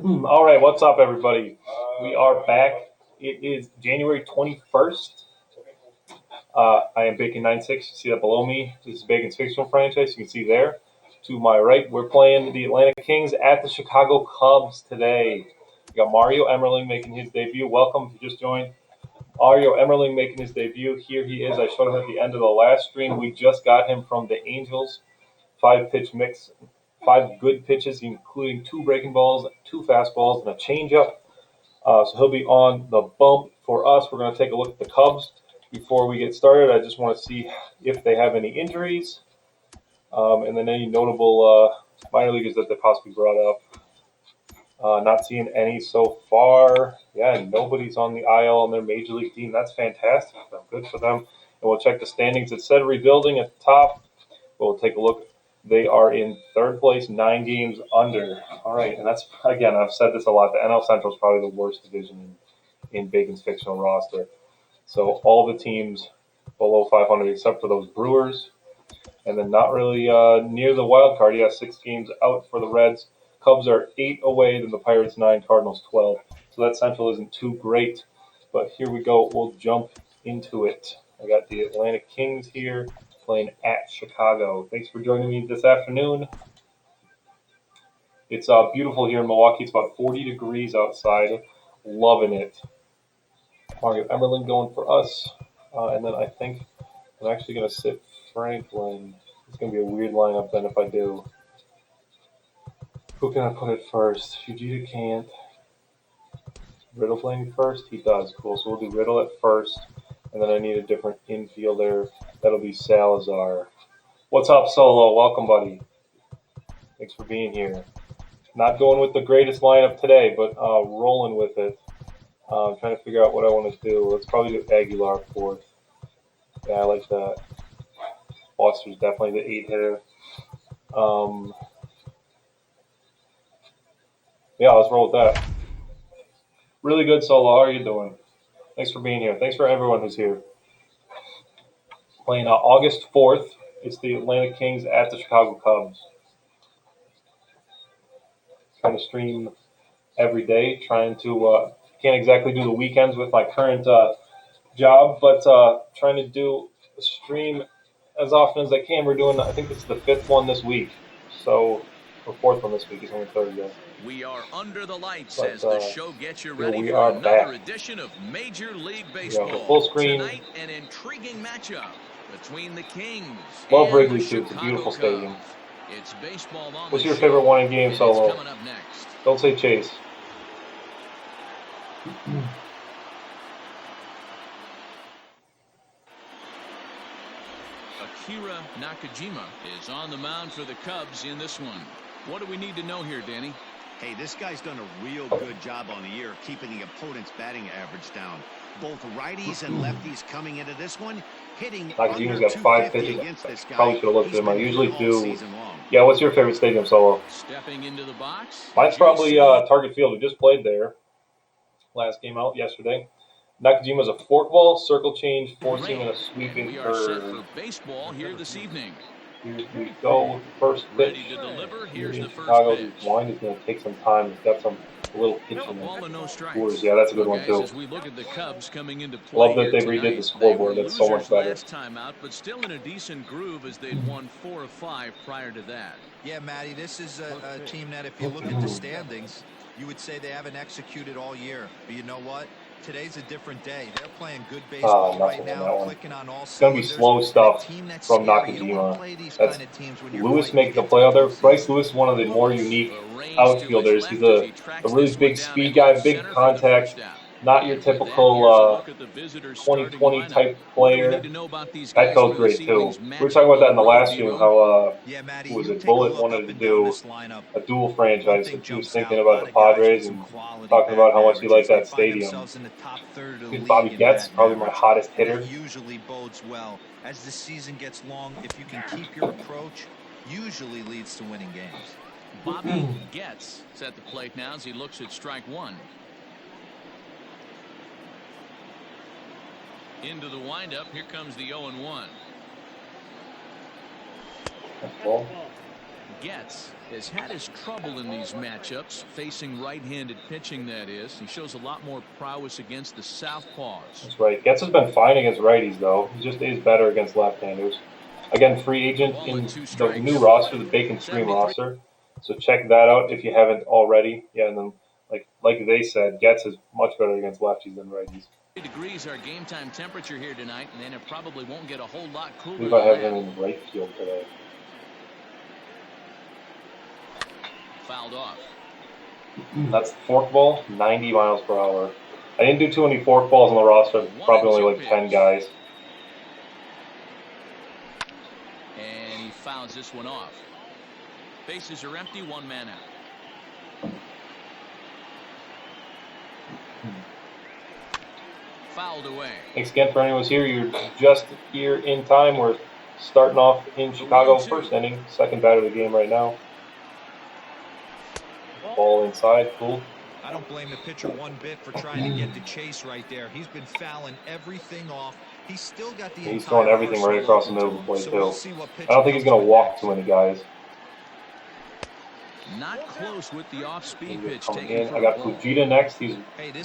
All right, what's up, everybody? We are back. It is January 21st. I am Bacon96. You see that below me? This is Bacon's Fictional franchise. You can see there. To my right, we're playing the Atlanta Kings at the Chicago Cubs today. We got Mario Emerling making his debut. Welcome if you just joined. Mario Emerling making his debut. Here he is. I showed him at the end of the last stream. We just got him from the Angels. 5 pitch mix, 5 good pitches, including 2 breaking balls, 2 fastballs, and a changeup. So he'll be on the bump for us. We're going to take a look at the Cubs. Before we get started, I just want to see if they have any injuries and then any notable minor leaguers that they possibly brought up. Not seeing any so far. Yeah, nobody's on the IL on their major league team. That's fantastic. Good for them. And we'll check the standings. It said rebuilding at the top. We'll take a look. They are in third place, 9 games under. All right, and that's, again, I've said this a lot. The NL Central is probably the worst division in Bacon's fictional roster. So all the teams below 500 except for those Brewers, and then not really near the wild card. Yeah, 6 games out for the Reds. Cubs are 8 away, then the Pirates 9, Cardinals 12. So that Central isn't too great. But here we go. We'll jump into it. I got the Atlanta Kings here playing at Chicago. Thanks for joining me this afternoon. It's beautiful here in Milwaukee. It's about 40 degrees outside. Loving it. Mario Emerling going for us. And then I think I'm actually going to sit Franklin. It's going to be a weird lineup then if I do. Who can I put at first? Fujita can't. Riddle playing first? He does. Cool. So we'll do Riddle at first. And then I need a different infielder. That'll be Salazar. What's up, Solo? Welcome, buddy. Thanks for being here. Not going with the greatest lineup today, but rolling with it. I'm trying to figure out what I want to do. Let's probably do Aguilar fourth. Yeah, I like that. Foster's definitely the 8-hitter. Yeah, let's roll with that. Really good, Solo. How are you doing? Thanks for being here. Thanks for everyone who's here. Playing August 4th. It's the Atlanta Kings at the Chicago Cubs. Trying to stream every day. Trying to can't exactly do the weekends with my current job, but trying to do a stream as often as I can. We're doing, I think this is the 5th one this week. So, or 4th one this week. It's only 3rd yet. We are under the lights as the show gets you ready we for are another back. edition of Major League Baseball. Full screen. Tonight, an intriguing matchup between the Kings Love and Wrigley the too. It's a beautiful Chicago stadium. Cubs. It's baseball on What's the your show, favorite one in game, and Solo? it's coming up next. Don't say Chase. Akira Nakajima is on the mound for the Cubs in this one. What do we need to know here, Danny? Hey, this guy's done a real good job on the year keeping the opponent's batting average down. Both righties and lefties coming into this one, hitting Nakajima's under got 5 250 pitches. against this guy. Probably should have looked at He's him. I been usually good all do. season long. Yeah, what's your favorite stadium, Solo? Stepping into the box. Mine's probably Target Field. We just played there. Last game out yesterday. Nakajima's a forkball, circle change, four seam, and a sweeping we are set curve. for baseball here this evening. Here we go. First pitch. Ready to deliver. Here's the first Chicago. pitch. This line is going to take some time. It's got some little pitch in Ball it. and no strikes. Coors, yeah, that's a good one Guys, too. as we look at the Cubs coming into play Love that they here redid tonight, the scoreboard. they were That's so much losers better. last time out, but still in a decent groove as they'd won 4 of 5 prior to that. Yeah, Matty, this is a team that if you look at the standings, you would say they haven't executed all year. But you know what? Today's a different day. They're playing good baseball right now, clicking on all It's going to be slow stuff from Nakajima. That's Lewis making the play out there. Bryce Lewis is one of the more unique outfielders. He's a really big speed guy, big contact, not your typical 2020 type player. That felt great too. We were talking about that in the last stream, how who was it, Bullet wanted to do a dual franchise. So he was thinking about the Padres and talking about how much he liked that stadium. Bobby Getz, probably my hottest hitter. Usually bodes well. As the season gets long, if you can keep your approach, usually leads to winning games. Bobby Getz at the plate now as he looks at strike one. Into the windup. Here comes the 0-1. Getz has had his trouble in these matchups, facing right-handed pitching, that is. He shows a lot more prowess against the southpaws. That's right. Getz has been fine against righties, though. He just is better against left-handers. Again, free agent in the new roster, the Bacon Stream roster. So check that out if you haven't already. Yeah, and then like they said, Getz is much better against lefties than righties. Degrees our game time temperature here tonight, and then it probably won't get a whole lot I cooler believe than I have that. him in right field today. Fouled off. That's the fork ball, 90 miles per hour. I didn't do too many fork balls on the roster, probably only like 10 guys. And he fouls this one off. Bases are empty, one man out. Fouled away. Thanks again for anyone who's here. You're just here in time. We're starting off in Chicago, first inning, second batter of the game right now. Ball inside, cool. I don't blame the pitcher one bit for trying to get the chase right there. He's been fouling everything off. He's still got the He's throwing everything right across the middle of the plate, too. I don't think he's going to walk too many guys. Not close with the off-speed pitch. In. I got Fujita next. He's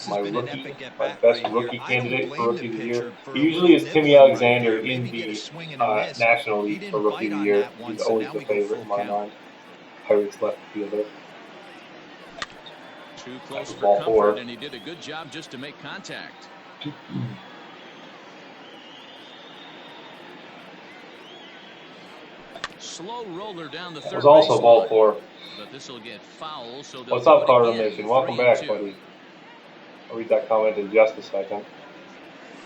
my best rookie candidate for Rookie of the Year. He usually is Timmy Alexander in the National League for Rookie of the Year. He's always the favorite in my mind. Pirates left fielder. Too close for comfort, and he did a good job just to make contact. Slow roller down the third. Was also ball 4. But this will get foul, so what's up, Colorado Nation? Welcome back, buddy. I'll read that comment in just a second.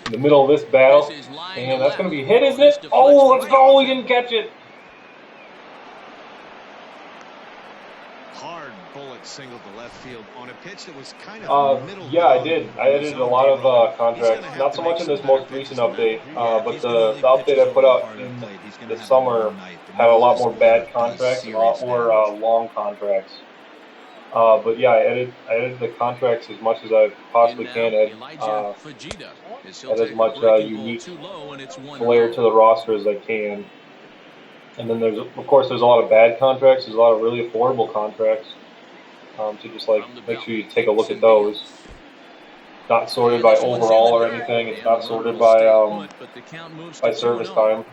In the middle of this battle, and that's going to be hit, isn't it? Oh, let's go! We didn't catch it. Hard bullet single to left field on a pitch that was kind of middle. Yeah, I did. I edited a lot of contracts. Not so much in this most recent update, but the update I put out in the summer had a lot more bad contracts and a lot more long contracts. But yeah, I edit the contracts as much as I possibly can. Add as much unique flair to the roster as I can. And then there's a lot of bad contracts. There's a lot of really affordable contracts. So just make sure you take a look at those. Not sorted by overall or anything. It's not sorted by service time.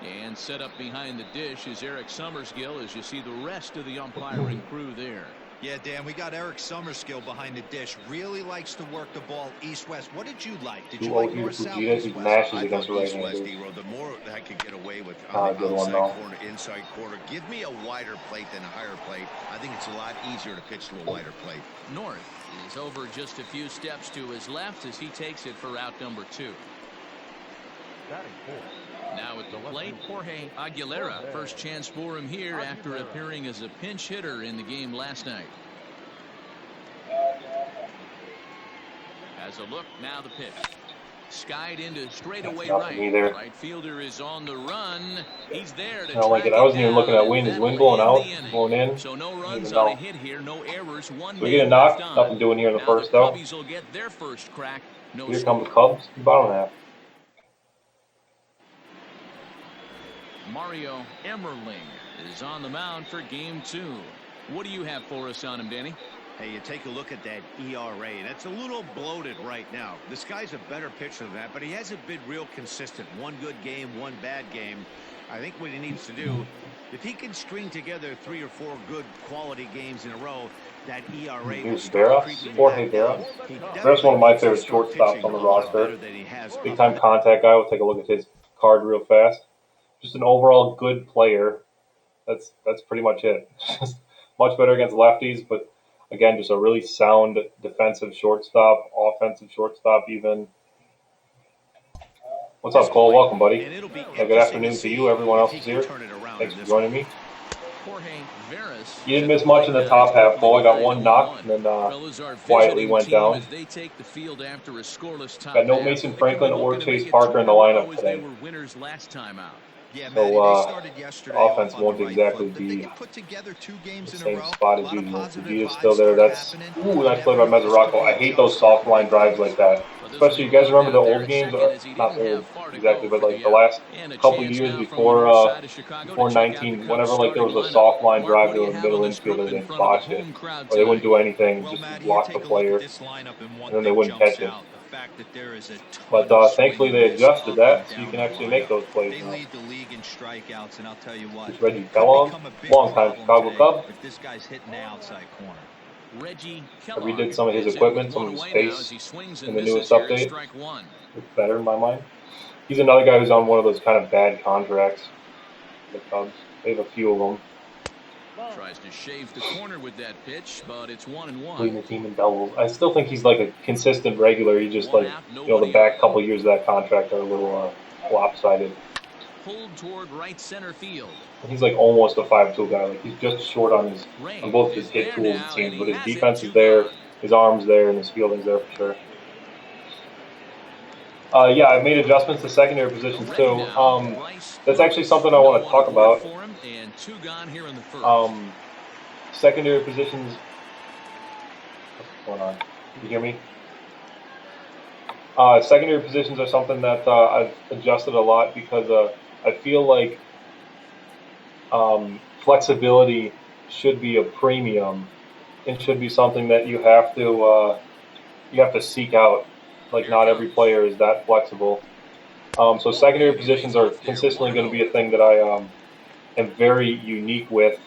And set up behind the dish is Eric Summerskill as you see the rest of the umpiring crew there. Yeah, Dan, we got Eric Summerskill behind the dish. Really likes to work the ball east-west. What did you like? Did you like north-south? He mashes against the right-handers. The more I could get away with outside corner, inside corner. Give me a wider plate than a higher plate. I think it's a lot easier to pitch to a wider plate. North is over just a few steps to his left as he takes it for out number 2. Now at the plate, Jorge Aguilera. First chance for him here after appearing as a pinch hitter in the game last night. As a look, now the pitch. Skied into straightaway right. Right fielder is on the run. He's there to I don't like it. I wasn't even looking at wind. Is wind blowing out? Blowing in? So no runs on a hit here, no errors. One we get a knock. Nothing doing here in the first, though. Cubbies will get their first crack. Here come the Cubs. Bottom half. Mario Emmerling is on the mound for game 2. What do you have for us on him, Danny? Hey, you take a look at that ERA, and it's a little bloated right now. This guy's a better pitcher than that, but he hasn't been real consistent. One good game, one bad game. I think what he needs to do, if he can string together 3 or 4 good quality games in a row, that ERA will start creeping back down. That's one of my favorite shortstops on the roster. Big time contact guy. We'll take a look at his card real fast. Just an overall good player. That's pretty much it. Just much better against lefties, but again, just a really sound defensive shortstop, offensive shortstop even. What's up, Cole? Welcome, buddy. Good afternoon to you. Everyone else is here. Thanks for joining me. You didn't miss much in the top half, Cole. I got one knock and then quietly went down. Got no Mason Franklin or Chase Parker in the lineup today. Yeah, Matty, they So started the yesterday offense off on the won't right foot, exactly but they be could put together 2 the games in a same row. spot A as lot of usual. positive Fujia's vibes still there. start That's happening. ooh, nice play by Definitely, this could Mesoraco. be I a hate those jump start soft for line Big drives Vols. like that. But this will Especially, be you guys run remember the out there old at games, second or as he not didn't old have far to exactly, go but for like the the out. last And a couple chance years now from the before near side of Chicago to before check out the 19, Cubs whenever like there starting was a lineup. soft line Mark, drive what do to you a have middle on this infielder, group in they'd front of the botch it, home crowd or they wouldn't tonight? do anything, Well, just Matty, you block the take a look at player, this lineup, and one and then they thing wouldn't jumps catch it. out, the fact that there is a ton But of swing thankfully and they miss adjusted up and that, so you down can that actually make lineup. those plays They now. lead the league in strikeouts, and I'll tell you what, This Reggie could Kellogg, become a big longtime problem Chicago today Cub. if this guy's hitting the outside corner. Reggie I Kellogg redid some of his is in with equipment, some one of his away now as face he swings in and the misses newest here as update. strike one. It's better in my mind. He's another guy who's on one of those kind of bad contracts. The Cubs, they have a few of them. Tries to shave the corner with that pitch, but it's 1-1. Leading the team in doubles. I still think he's like a consistent regular. He just One like, out, the nobody back on. couple years of that contract are a little lopsided. Pulled toward right center field. He's like almost a 5 tool guy. Like he's just short on Ray on both his is hit there tools it now, and seems, he but his has it. defense is 2 there, gone. his arm's there, and his fielding's there for sure. Yeah, I've made adjustments to secondary positions Ready too. now, Bryce That's actually Lucas. something I No want to one talk aboard about. for him, and 2 gone here in the first. Secondary positions. What's going on? Can you hear me? Secondary positions are something that I've adjusted a lot because I feel like flexibility should be a premium and should be something that you have to seek out. Like Here it not every comes. player is that flexible. So secondary And he lays positions are off there, consistently going to 1-0. be a thing that I am very unique with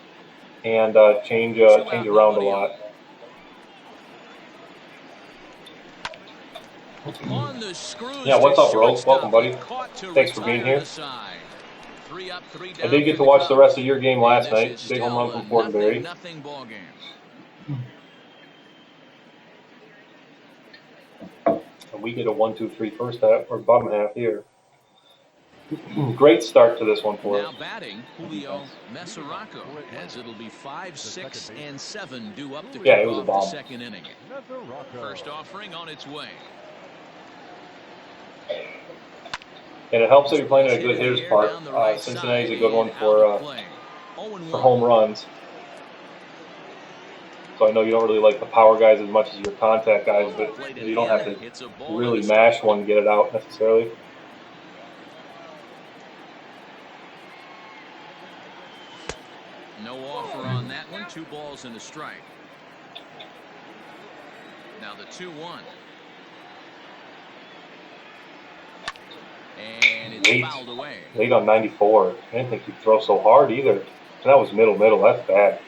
and change 2 change out, around a nobody lot. on. On the screws Yeah, to what's up, bro? Welcome, shortstop, but buddy. caught to Thanks for being retire here. the side. 3 up, 3 I down did get for to the watch the rest Cubs. of your game And last this night. is Big home still run a from Fortenberry. 0-0 ball game. And we get a 1-2-3 first half or bottom half here. Great start to this one for us. Now batting, Julio Mesoraco, as it'll be 5, 6, and 7 due up to Yeah, kick it was a off the bomb. second inning. First offering on its way. And it helps that you're playing at a Hit good in the hitter's air park. down the right Cincinnati's side a good one and out of for play. 0-1. home runs. So I know you don't really like the power guys as much as your contact guys, but Played you don't again. have to It's a ball and really a mash strike. one and get it out necessarily. No offer on that one. 2 balls and a strike. Now the 2-1. And it's fouled away. Late on 94. I didn't think he'd throw so hard either. And that was middle. That's bad.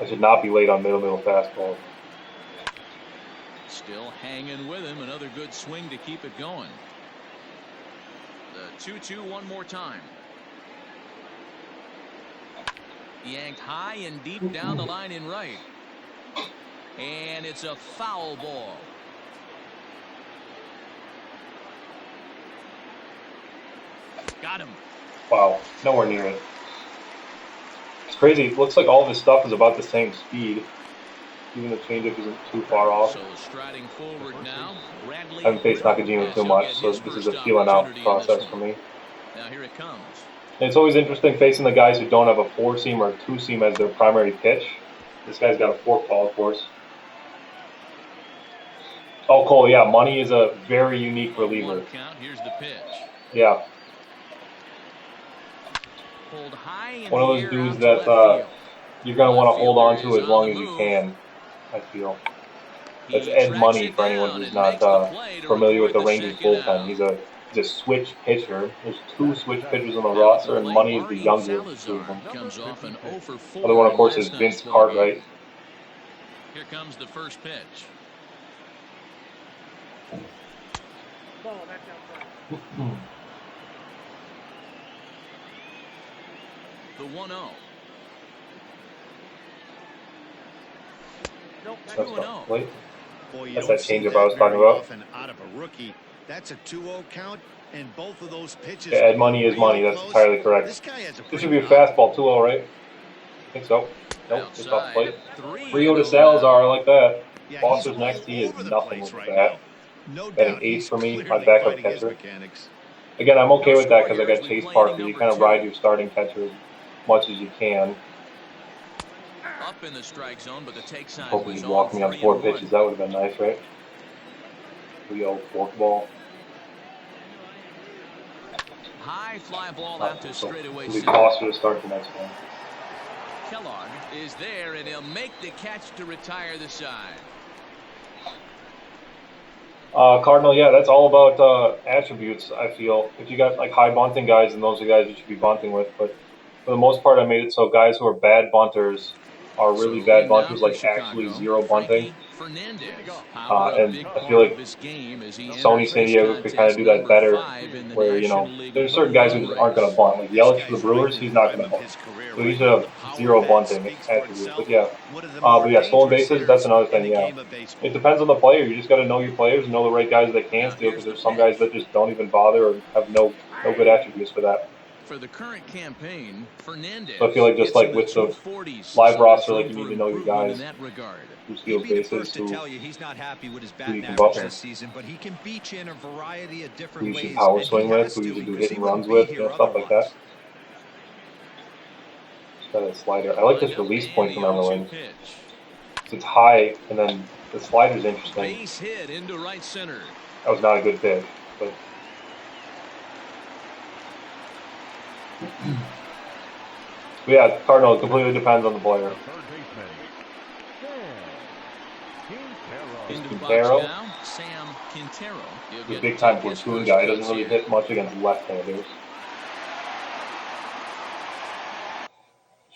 I should not be late on middle fastball. Still hanging with him. Another good swing to keep it going. The 2-2 one more time. Yanked high and deep down the line in right. And it's a foul ball. Got him. Wow, nowhere near it. It's crazy. It looks like all of his stuff is about the same speed. Even the changeup isn't too far off. So striding forward now, Bradley I haven't faced Nakajima as too he'll much, get so his this is first a feeling out opportunity in this process one. for me. Now here it comes. And it's always interesting facing the guys who don't have a 4-seam or a 2-seam as their primary pitch. This guy's got a forkball, of course. Oh, Cole, yeah, Money is a very unique reliever. Count. Here's the pitch. Yeah. Pulled high in One of the those air dudes out to that left field. you're going to want to hold on to Fielder as is long on as the you move. can, I feel. That's He Ed tracks Money it for anyone down who's and not makes the play to familiar with record the the Rangers second bullpen. out. He's a switch pitcher. There's 2 switch pitchers on the Now at the roster, and plate, Money is the Marty younger of the 2 of Salazar them. comes off an 0 for 4 Other one, of in course, is last night's Vince ball game. Cartwright. Here comes the first pitch. The 1-0. That's 2-0. not late. Boy, you That's don't that see changeup that I was talking very about. often out of a rookie. That's a 2-0 count, and both of those pitches Yeah, Ed were Money is really Money. That's close. entirely correct. This guy has a This pretty should be a good fastball, 2-0, right? I think so. Nope, just off the plate. 3-0 to Salazar, I like that. Yeah, Foster's he's next. all He is over the nothing place with right that. now. No Batting doubt, 8th he's for me, my clearly backup finding his catcher. mechanics. Again, I'm okay with that because I got Chase Parker. You kind of ride your starting catcher as much as you can. Up in the strike zone, but the take sign Hoping was he'd on walk me on 3-1. 4 pitches. That would have been nice, right? 3-0 forkball. High fly ball out to straightaway It'll be center. Foster to start the next one. Kellogg is there, and he'll make the catch to retire the side. Cardinal, yeah, that's all about attributes, I feel. If you got like high bunting guys, and those are guys you should be bunting with. But for the most part, I made it so guys who are bad bunters are really bad bunters, like actually zero bunting. And I feel like Sony San Diego could kind of do that better, where, you know, there's certain guys who just aren't going to bunt. Like Yelich for the Brewers, he's not going to bunt. So he should have zero bunting attributes. But yeah, stolen bases, that's another thing, yeah. It depends on the player. You just got to know your players and know the right guys that can steal, because there's some guys that just don't even bother or have no good attributes for that. For the current campaign, Fernandez, so I feel like just like with the live roster, like you need to know your guys who steals bases, who he's not happy with his batting you can average bunt this season, but he can beat you in a variety of who different you ways. should power and swing he with, has who you to, should do because hit he and runs wouldn't with, be you know, here stuff like that. otherwise. Got a slider. I like this release point from Emerling. It's high, and then the slider's interesting. Base hit into right center. That was not a good pitch, but yeah, Cardinal, it completely depends on the player. Quintero, Sam Quintero. the big time platoon guy, doesn't really hit much against left-handers.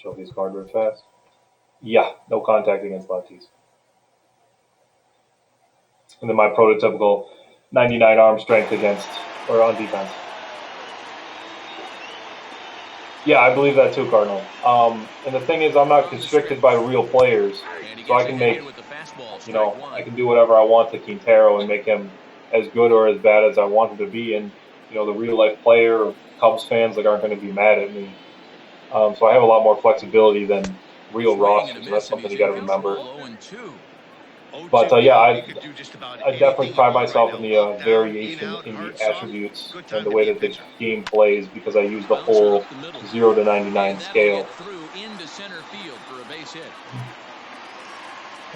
Show these card real fast. Yeah, no contact against lefties. And then my prototypical 99 arm strength against, or on defense. Yeah, I believe that too, Cardinal. And the thing is, I'm not constricted by real players, so I can make, you know, I can do whatever I want to Quintero and make him as good or as bad as I want him to be, and, you know, the real life player or Cubs fans like aren't going to be mad at me. So I have a lot more flexibility than real rosters, and that's something you got to remember. But yeah, I definitely pride myself in the variation in the attributes and the way that the game plays, because I use the whole 0 to 99 scale.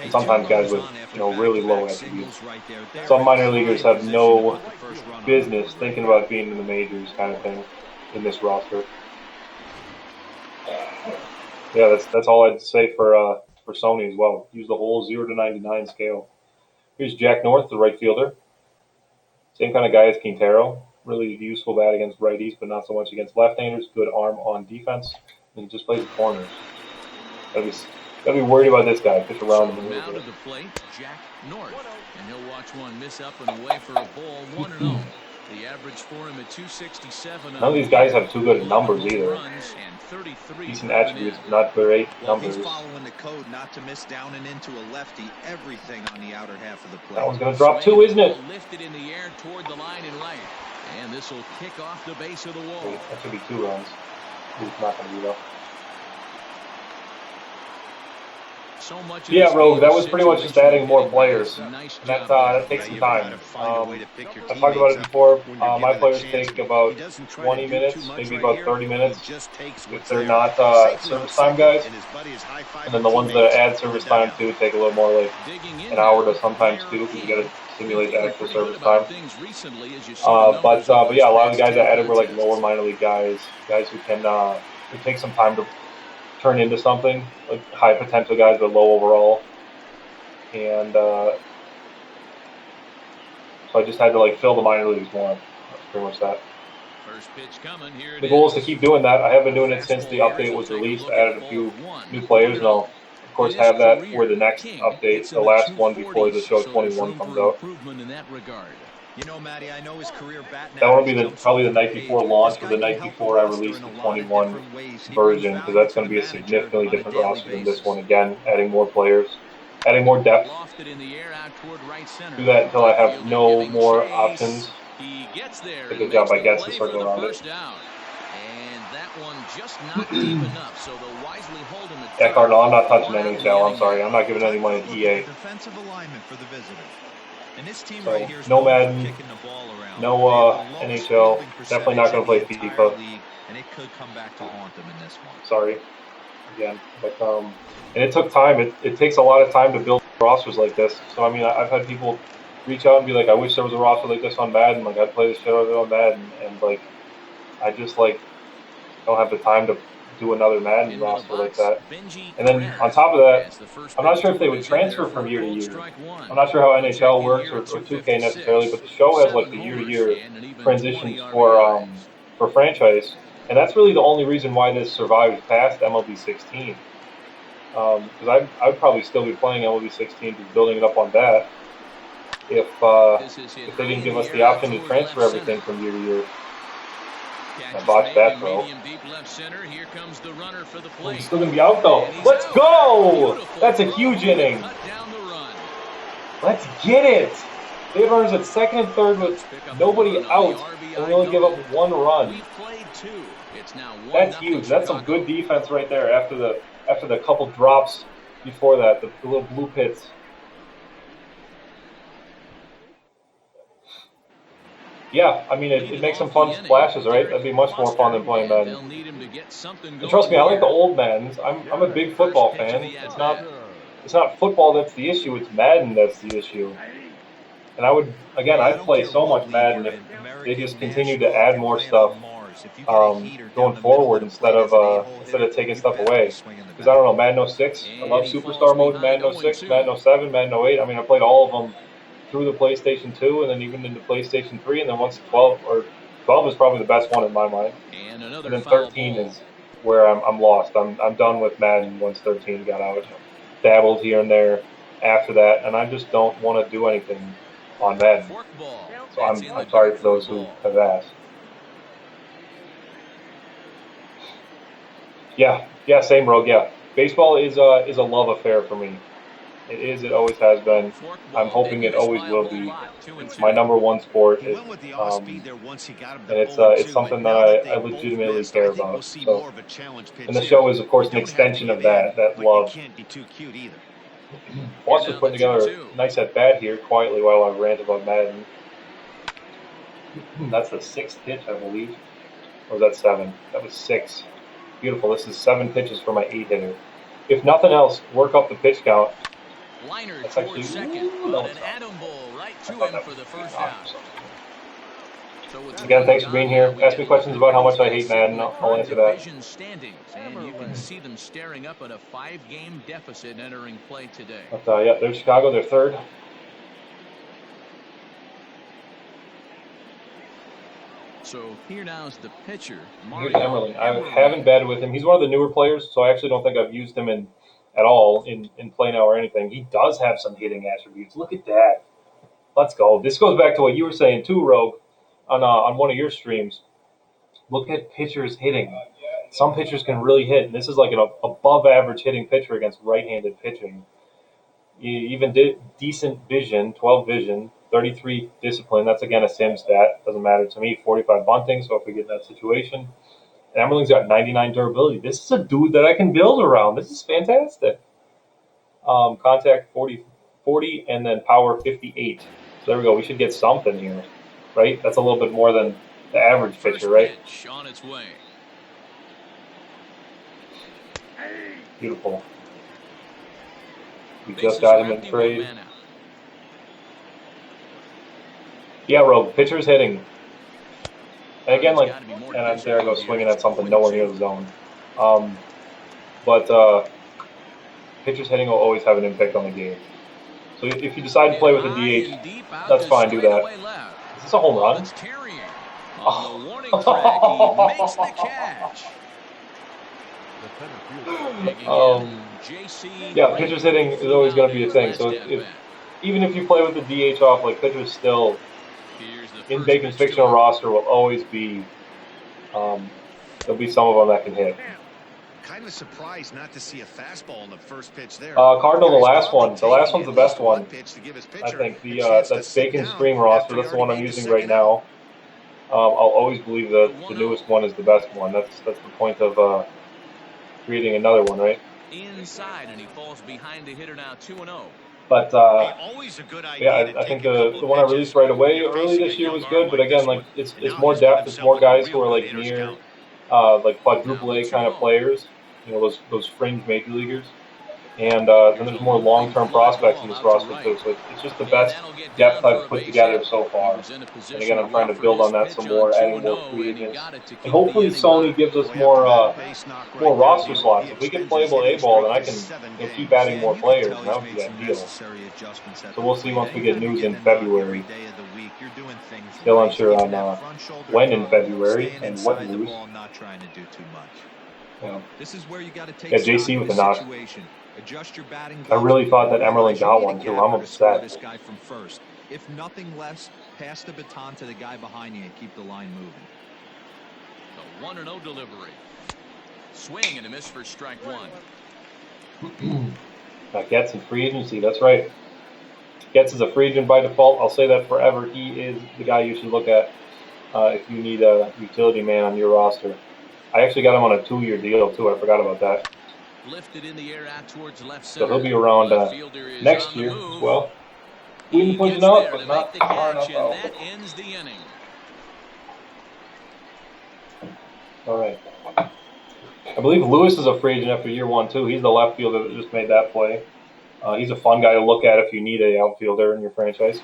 And sometimes guys with, you know, really low attributes. Some minor leaguers have no business thinking about being in the majors, kind of thing, in this roster. Yeah, that's all I'd say for Sony as well. Use the whole 0 to 99 scale. Here's Jack North, the right fielder. Same kind of guy as Quintero. Really useful bat against righties, but not so much against left-handers. Good arm on defense. And he just plays the corners. Gotta be worried about this guy. Pitch around him a little bit. To the plate, Jack North, and he'll watch one miss up and away for a ball, 1-0. The average for him at 267. None of these guys have too good numbers either. Decent attributes, not great numbers. He's following the code not to miss down and into a lefty. Everything on the outer half of the plate. That one's gonna drop two, isn't it? Lifted in the air toward the line and right, and this will kick off the base of the wall. Wait, that should be 2 runs. He's not gonna be though. So much yeah, Rogue, that was pretty much just adding more players. And that takes some time. I've talked about it before. My players take about 20 minutes, maybe about 30 minutes, if they're not service time guys. And then the ones that add service time too take a little more, like an hour to sometimes 2, because you got to simulate the actual service time. But yeah, a lot of the guys I added were like lower minor league guys who can who take some time to turn into something, like high potential guys but low overall. And so I just had to like fill the minor leagues more. That's pretty much that. First pitch coming here. The goal is to keep doing that. I have been doing it since the update was released. I added a few new players, and I'll of course have that for the next update, the last one before the show 21 comes out. You know, Matty, I know his career bat. That one will be probably the night before launch, or the night before I release the 21 version, because that's going to be a significantly different roster than this one. Again, adding more players, adding more depth. Do that until I have no more options. A good job by Getz to circle around it. Yeah, Cardinal, I'm not touching NHL. I'm sorry. I'm not giving any money to EA. Defensive alignment for the visitor. And this team So right here is no known for Madden, kicking the ball around. no They have the lowest NHL. fielding Definitely not percentage going in to the play entire FIFA. league, and it could come back to haunt them in this one. Sorry, again, but and it took time. It takes a lot of time to build rosters like this. So I mean, I've had people reach out and be like, I wish there was a roster like this on Madden. Like I'd play the shit out of it on Madden, and like I just like don't have the time to do another Madden Into the roster like box, that. Benji And then on Perez top of that, as the first I'm not pitch sure to if they him would is in there transfer for from a year to called year. strike one. I'm not sure how He'll check NHL in works here or at 2K necessarily, but 256. the show has like 7 the year to homers year and an even 20 transitions RBIs. for franchise, and that's really the only reason why this survives past MLB 16. Because I would probably still be playing MLB 16, just building it up on that. This is hit If they high didn't in give the us air the out option to toward transfer left center. everything from year to year. I Catch is botched made that in throw. medium deep left center. Here comes the runner for the Oh, he's plate. still gonna be out though. And he's Let's out. go! Beautiful That's a throw huge to inning. cut down the run. Let's get it! They have runners at second and third with Cubs pick up a nobody run on the out, and we RBI only give up double. one run. We've played 2. It's now 1-0 That's huge. That's some Chicago. good defense right there after the couple drops before that, the little blue pits. Yeah, I mean, it Leading makes some off the fun inning, splashes, right? Derek That'd be much more fun Foster, than playing and Madden. they'll need him to get something And trust going me, I like the here. old Maddens. I'm a big First football pitch of fan. the It's at-bat. not football that's the issue. It's Madden that's the issue. And Hey, I I'd don't play care so what much league Madden you're if in, they American, just continue to national, if add you're more playing on stuff Mars, if you get a heater down going the middle of forward the plate as an eight-hole instead of hitter, taking you stuff better be away. swinging the Because I bat. don't know, Madden 06, I And love he falls Superstar Mode, behind Madden 06, 0-2. Madden 07, Madden 08. I mean, I played all of them through the PlayStation 2 and then even into PlayStation 3, and then once 12 is probably the best one in my mind. And And another then foul 13 ball. is where I'm lost. I'm done with Madden once 13 got out. Dabbled here and there after that, and I just don't want to do anything on Madden. Forkball. So That's in the I'm sorry dirt for for a those who ball. have asked. Yeah, same Rogue. Yeah, baseball is a love affair for me. It is. It always has been. I'm Forkball hoping didn't it miss always by a will whole be. lot. 2 and It's 2. my number one sport. He went with the off-speed there once he got him to And it's 0-2, something and that now that I they both legitimately missed, care I think we'll about. see So, more of a challenge pitch and the here. show is of course You an don't have to extension give of in, that but you love. can't be too cute either. Here Foster's now putting the together 2-2. a nice at bat here quietly while I rant about Madden. That's the 6th pitch, I believe. Or was that 7? That was 6. Beautiful. This is 7 pitches for my 8 hitter. If nothing else, work up the pitch count. Liner That's towards actually second, no, but it's an not. atom ball right I to thought him that for was the first not out. something. So with the Again, thanks runners for on being now, here. we Ask get me a look questions at about how where much I they'll hate sit in Madden. the I'll current answer that. division standings, and you can see them staring up at a 5-game deficit entering play today. But yeah, there's Chicago. They're third. So here now is the pitcher, Here's Mario Emerling. I haven't batted with him. He's one of the newer players, so I actually don't think I've used him at all in play now or anything. He does have some hitting attributes. Look at that. Let's go. This goes back to what you were saying too, Rogue, on one of your streams. Look at pitchers hitting. Some pitchers can really hit, and this is like an above average hitting pitcher against right-handed pitching. He even did decent vision, 12 vision, 33 discipline. That's again a sim stat. Doesn't matter to me. 45 bunting. So if we get in that situation, and Emerling's got 99 durability. This is a dude that I can build around. This is fantastic. Contact 40, and then power 58. So there we go. We should get something here, right? That's a little bit more than the average pitcher, First right? pitch on its way. Beautiful. We Bases just got are him in empty, trade. 1 man out. Yeah, Rogue. Pitcher's hitting. And again, There's gotta be more and pitch there I go around here. swinging It's at something 0-2. nowhere near the zone. But pitchers hitting will always have an impact on the game. So if you decide to Hit play with a high DH, and deep out that's to fine. Do that. straightaway left. Is this a home Ball run? that's carrying. On the warning track, he makes the catch. Digging in, JC Yeah, pitchers hitting is always going to be a thing. So if even if you play with the DH off, like pitchers still in Bacon's fictional roster will always be there'll be some of them that can hit. Kind of surprised not to see a fastball in the first pitch there. Cardinal, the last one. The last Taking one's the at least best one. pitch to give his I pitcher think a chance to that's sit Bacon's down stream roster. after he That's the one I'm already made using the right second out. now. I'll always believe that the newest one is the best one. That's the point of creating another one, right? Inside, and he falls behind the hitter now 2-0. But Always a good yeah, idea to I take think a couple the of one I pitches released right when away you're early facing a this year was young arm good. But like again, this like one. it's And now more he's put depth. It's himself more with a guys who real are good like hitter's near count. like Now quadruple A 1-0. kind of players. You know, those fringe major leaguers. And then Here's there's a more looping long-term fly prospects in ball this out to roster right. too. So it's just the And best that'll get depth down for I've a put base hit. together so He far. was in a And position again, to I'm trying work to for build his on that some pitch on more, adding more 2-0, free and he agents, got it to and keep the hopefully inning Sony alive. gives us Boy, after that more base knock more right there, roster Debo, slots. he If we get extends his playable hitting A ball, streak then I to can 7 keep games. adding Yeah, and more you can players, tell and that he's would made be some ideal. necessary adjustments at So the we'll see plate. once we get Anytime you're news in getting it done every February. day of the week, you're doing things Still right. unsure Keeping on that front shoulder when in tucked, February staying and what inside the news. ball, not trying to do too much. Yeah, This is where you got to take yeah, stock JC of with the his knock. situation. Adjust your batting I gloves really thought and that Emerlin realize you got need a one too. I'm gapper to score upset. this guy from first. If nothing less, pass the baton to the guy behind you and keep the line moving. The 1-0 delivery. Swing and a miss for strike one. Getz in free agency. That's right. Getz is a free agent by default. I'll say that forever. He is the guy you should look at if you need a utility man on your roster. I actually got him on a 2-year deal too. I forgot about that. Lifted in the air out towards left So center. he'll be around Left fielder is next on the year as move. well. Clean the He pushing gets out, there to but make not the far catch, enough and out. that ends the inning. All right. I believe Lewis is a free agent after year one too. He's the left fielder that just made that play. He's a fun guy to look at if you need a outfielder in your franchise.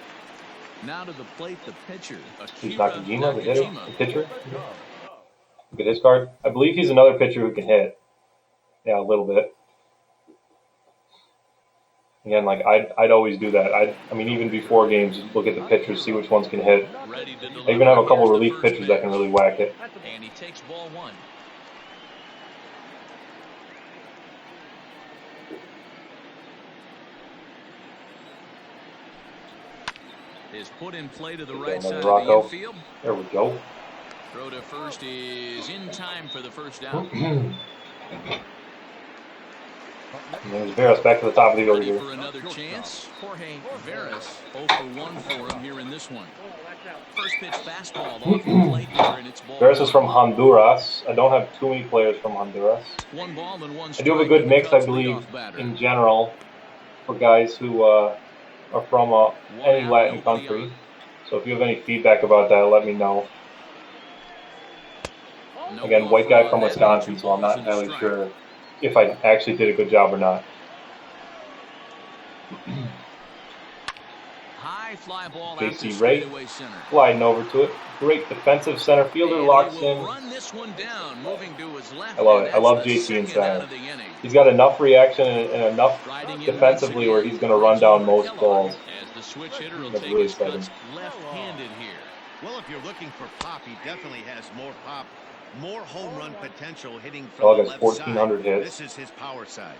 Now to the plate, the pitcher, He's Akira Nakajima, the hitter, Nakajima. the pitcher. Look at his card. I believe he's another pitcher who can hit. Yeah, a little bit. Again, like I'd always do that. I mean, even before games, just look at the pitchers, see which ones can hit. Ready to I even have deliver. a couple Here's the relief first pitchers that can pitch. really whack it. And he takes ball one. Is put in play to the right side of the Rocco. infield. There we go. Throw to first is in time for the first down. And there's Veras back to the top of the order Ready here. for another chance. Jorge Veras 0 for 1 for him here in this one. First pitch fastball off the plate here, and it's ball Veras is one. from Honduras. I don't have too many players from Honduras. 1 ball and 1 I strike. do have a good to the mix, I Cubs believe, leadoff batter. in general, for guys who are from any out, Latin nobody country. on. So if you have any feedback about that, let me know. No Again, white offer guy on from that. Wisconsin, 2 so I'm balls not and a entirely strike. sure if I actually did a good job or not. High fly ball out to JC Ray straightaway center. sliding over to it. Great defensive center fielder, And locks he will in. run this one down, moving to his left. I love and it. I that's love the JC in second out center. of the inning. He's got enough reaction and enough Riding in once defensively where again, he's going to run down most Kellogg, balls. as the switch hitter will That's take really his exciting. cuts left-handed here. Well, if you're looking for pop, he definitely has more pop, more home run potential hitting from Kellogg the has left 1,400 side. hits. This is his power side.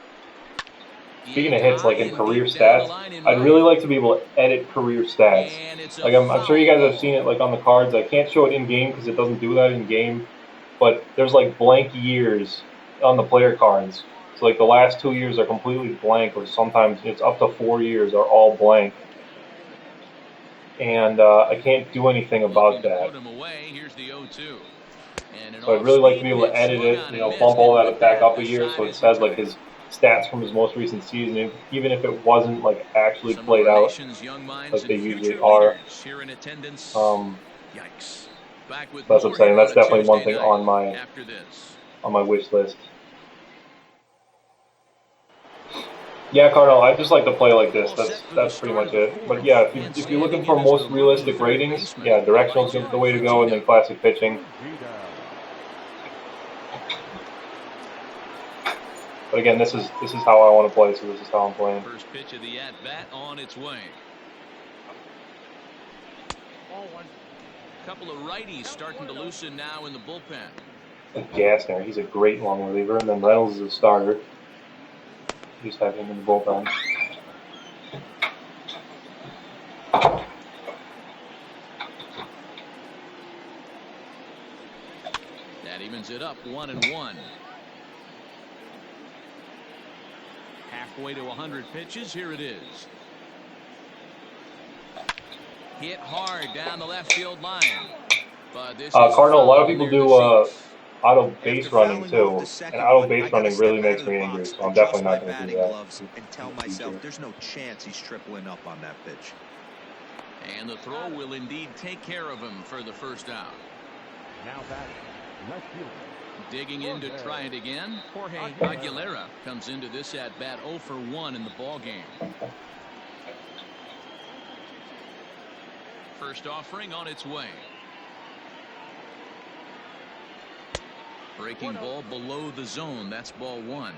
Speaking of hits, like in career Deep down the stats, line in I'd right. really like to be able to edit career stats. And it's a Like I'm sure you guys have foul seen it ball. like on the cards. I can't show it in game because it doesn't do that in game. But there's like blank years on the player cards. So like the last 2 years are completely blank, or sometimes it's up to 4 years are all blank. And I can't do anything about Looking to that. put him away. Here's the 0-2. And an So I'd really like to off-speed be able to pitch edit swung it, on you and know, missed, bump all and that with back that, up a the year so side it is says like retired. his stats from his most recent season, even if it wasn't like actually Some played of our out nation's young minds like they and usually future are. leaders here in attendance. Um, Yikes. Back with that's more upsetting. here on That's a definitely one Tuesday thing night after this. on my wish list. Yeah, Cardinal, I just like to play like this. That's pretty much it. But yeah, if you're looking for most realistic ratings, yeah, directional is the way to go, and then classic pitching. But again, this is how I want to play, so this is how I'm playing. First pitch of the at-bat on its way. A couple of righties starting to loosen now in the bullpen. Like Gassner, he's a great long reliever, and then Reynolds is a starter. Just have him in the bullpen. That evens it up 1-1. Halfway to 100 pitches. Here it is. Hit hard down the left field line. But this is Cardinal, a lot of people near the do sheath. auto base After running fouling off too, the and second auto one, I base got to running step really out makes of the me angry. box, So I'm adjust definitely my not going to do batting that gloves, and tell in the myself future. there's no chance he's tripling up on that pitch. And the throw will indeed take care of him for the first out. Now batting, left fielder. Digging in to try it again. Jorge Aguilera comes into this at bat 0 for 1 in the ball game. First offering on its way. Breaking ball below the zone. That's ball 1.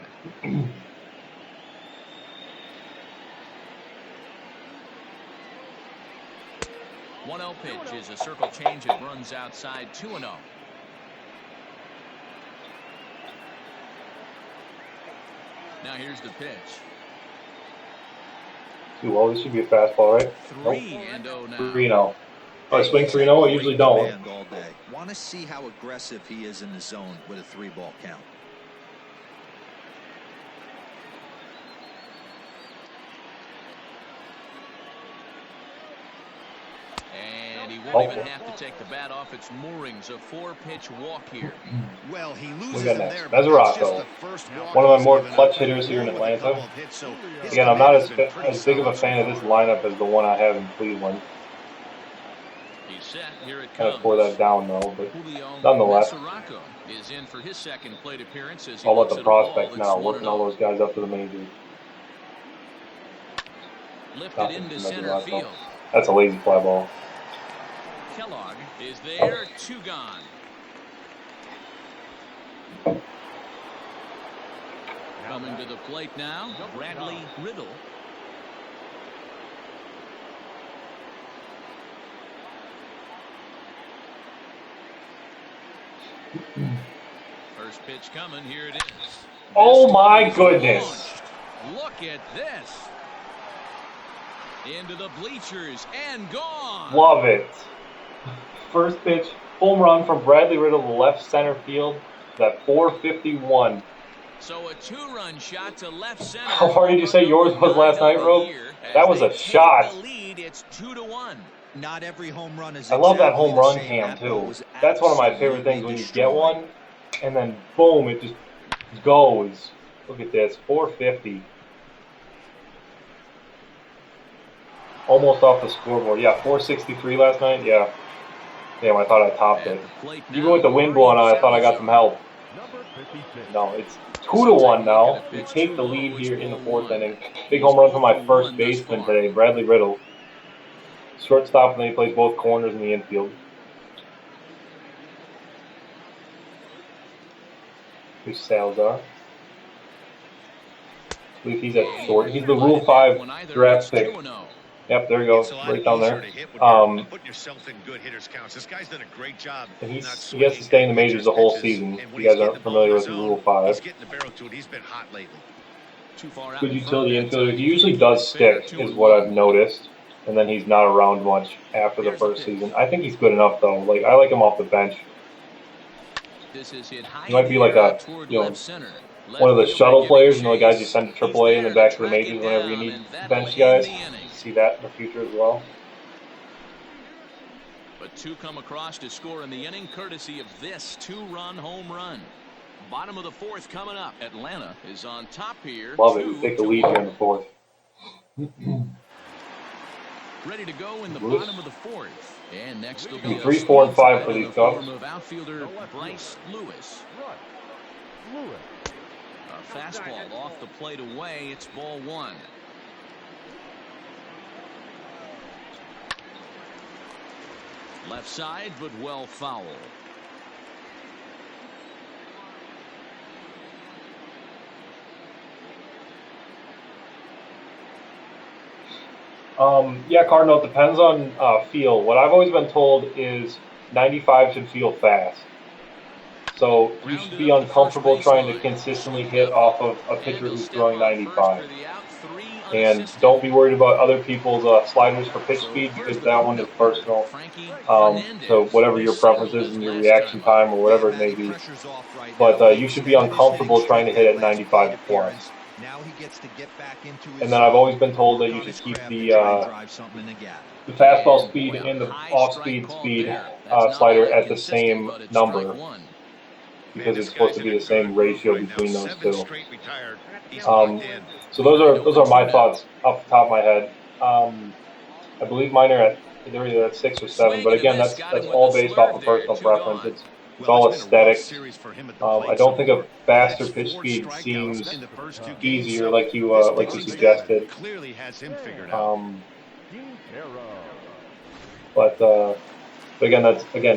1-0 pitch is a circle change. It runs outside 2-0. Now here's the pitch. 2-0. This should be a fastball, right? 3-0 now. 3-0. Oh, I swing 3-0. I usually don't. All day. Want to see how aggressive he is in the zone with a 3-ball count. And he won't even have to take the bat off its moorings. A 4-pitch walk here. Well, he We loses got him next. there, but that's just Mesoraco. the first walk One of my he's more given clutch up. hitters here in Along with a couple Atlanta. of hits, so his Again, I'm not command as has been pretty big of a solid so fan of this far. lineup as the one I have in Cleveland. He's set. Here it Kind comes. of tore that down though, but Julio nonetheless, Mesoraco is in for his second plate appearance as he all about looks the at a ball prospects that's now, working all 1-0. those guys up to the majors. Lifted Nothing into from center Mesoraco. field. That's a lazy fly ball. Kellogg is there. 2 gone. Coming to the plate now, Bradley Riddle. First pitch coming. Here it is. Oh This my one is goodness. launched. Look at this. Into the bleachers and gone. Love it. First pitch, home run from Bradley Riddle to left center field. That 451. So a 2-run shot to left center. How far did you say yours was last night, Rope? That was a shot. The lead, it's 2-1. Not every home run is I love that exactly home the run same. cam That ball too. was That's one of my favorite things when you get absolutely one, and then boom, it just goes. Look at this, 450. Almost off the scoreboard. Yeah, 463 last night. Yeah. Damn, I thought I topped it. Even with the wind blowing on, I thought I got some help. No, it's 2-1 now. We take the lead here in the 4th inning. Big home run from my first baseman today, Bradley Riddle. Shortstop, and then he plays both corners in the infield. Here's Salazar. I believe he's at short. He's the Rule 5 draft pick. Yep, there he goes, right down there. Putting yourself in good hitters counts. This guy's done a great job. And he has to stay in the majors the whole season. If you guys aren't familiar with the Rule 5. He's getting the barrel to it. He's been hot lately. Good utility infielder. He usually does stick, is what I've noticed. And then he's not around much after the first season. I think he's good enough though. Like, I like him off the bench. He might be like a, one of the shuttle players, the guys you send to AAA and then back to the majors whenever you need bench guys. See that in the future as well. But 2 come across to score in the inning, courtesy of this 2-run home run. Bottom of the 4th coming up. Atlanta is on top here. Love it. We take the lead here in the 4th. Ready to go in the bottom of the 4th. And next will be 3, 4, and 5 for these Cubs. of outfielder Bryce Lewis. A fastball off the plate away. It's ball 1. Left side, but well foul. Yeah, Cardinal, it depends on feel. What I've always been told is 95 should feel fast. So you should be uncomfortable trying to consistently hit off of a pitcher who's throwing 95. And don't be worried about other people's sliders for pitch speed, because that one is personal. So whatever your preference is and your reaction time or whatever it may be. But you should be uncomfortable trying to hit at 95 plus. And then I've always been told that you should keep the fastball speed and the off-speed slider at the same number. because it's supposed to be the same ratio between those two. Retired. He's Um, so those are my thoughts off the top of my head. I believe mine are they're either at 6 or 7, but again, that's all based off of personal preference. It's all aesthetics. I don't think a faster pitch speed seems easier, like you suggested. Clearly has him figured out. But again,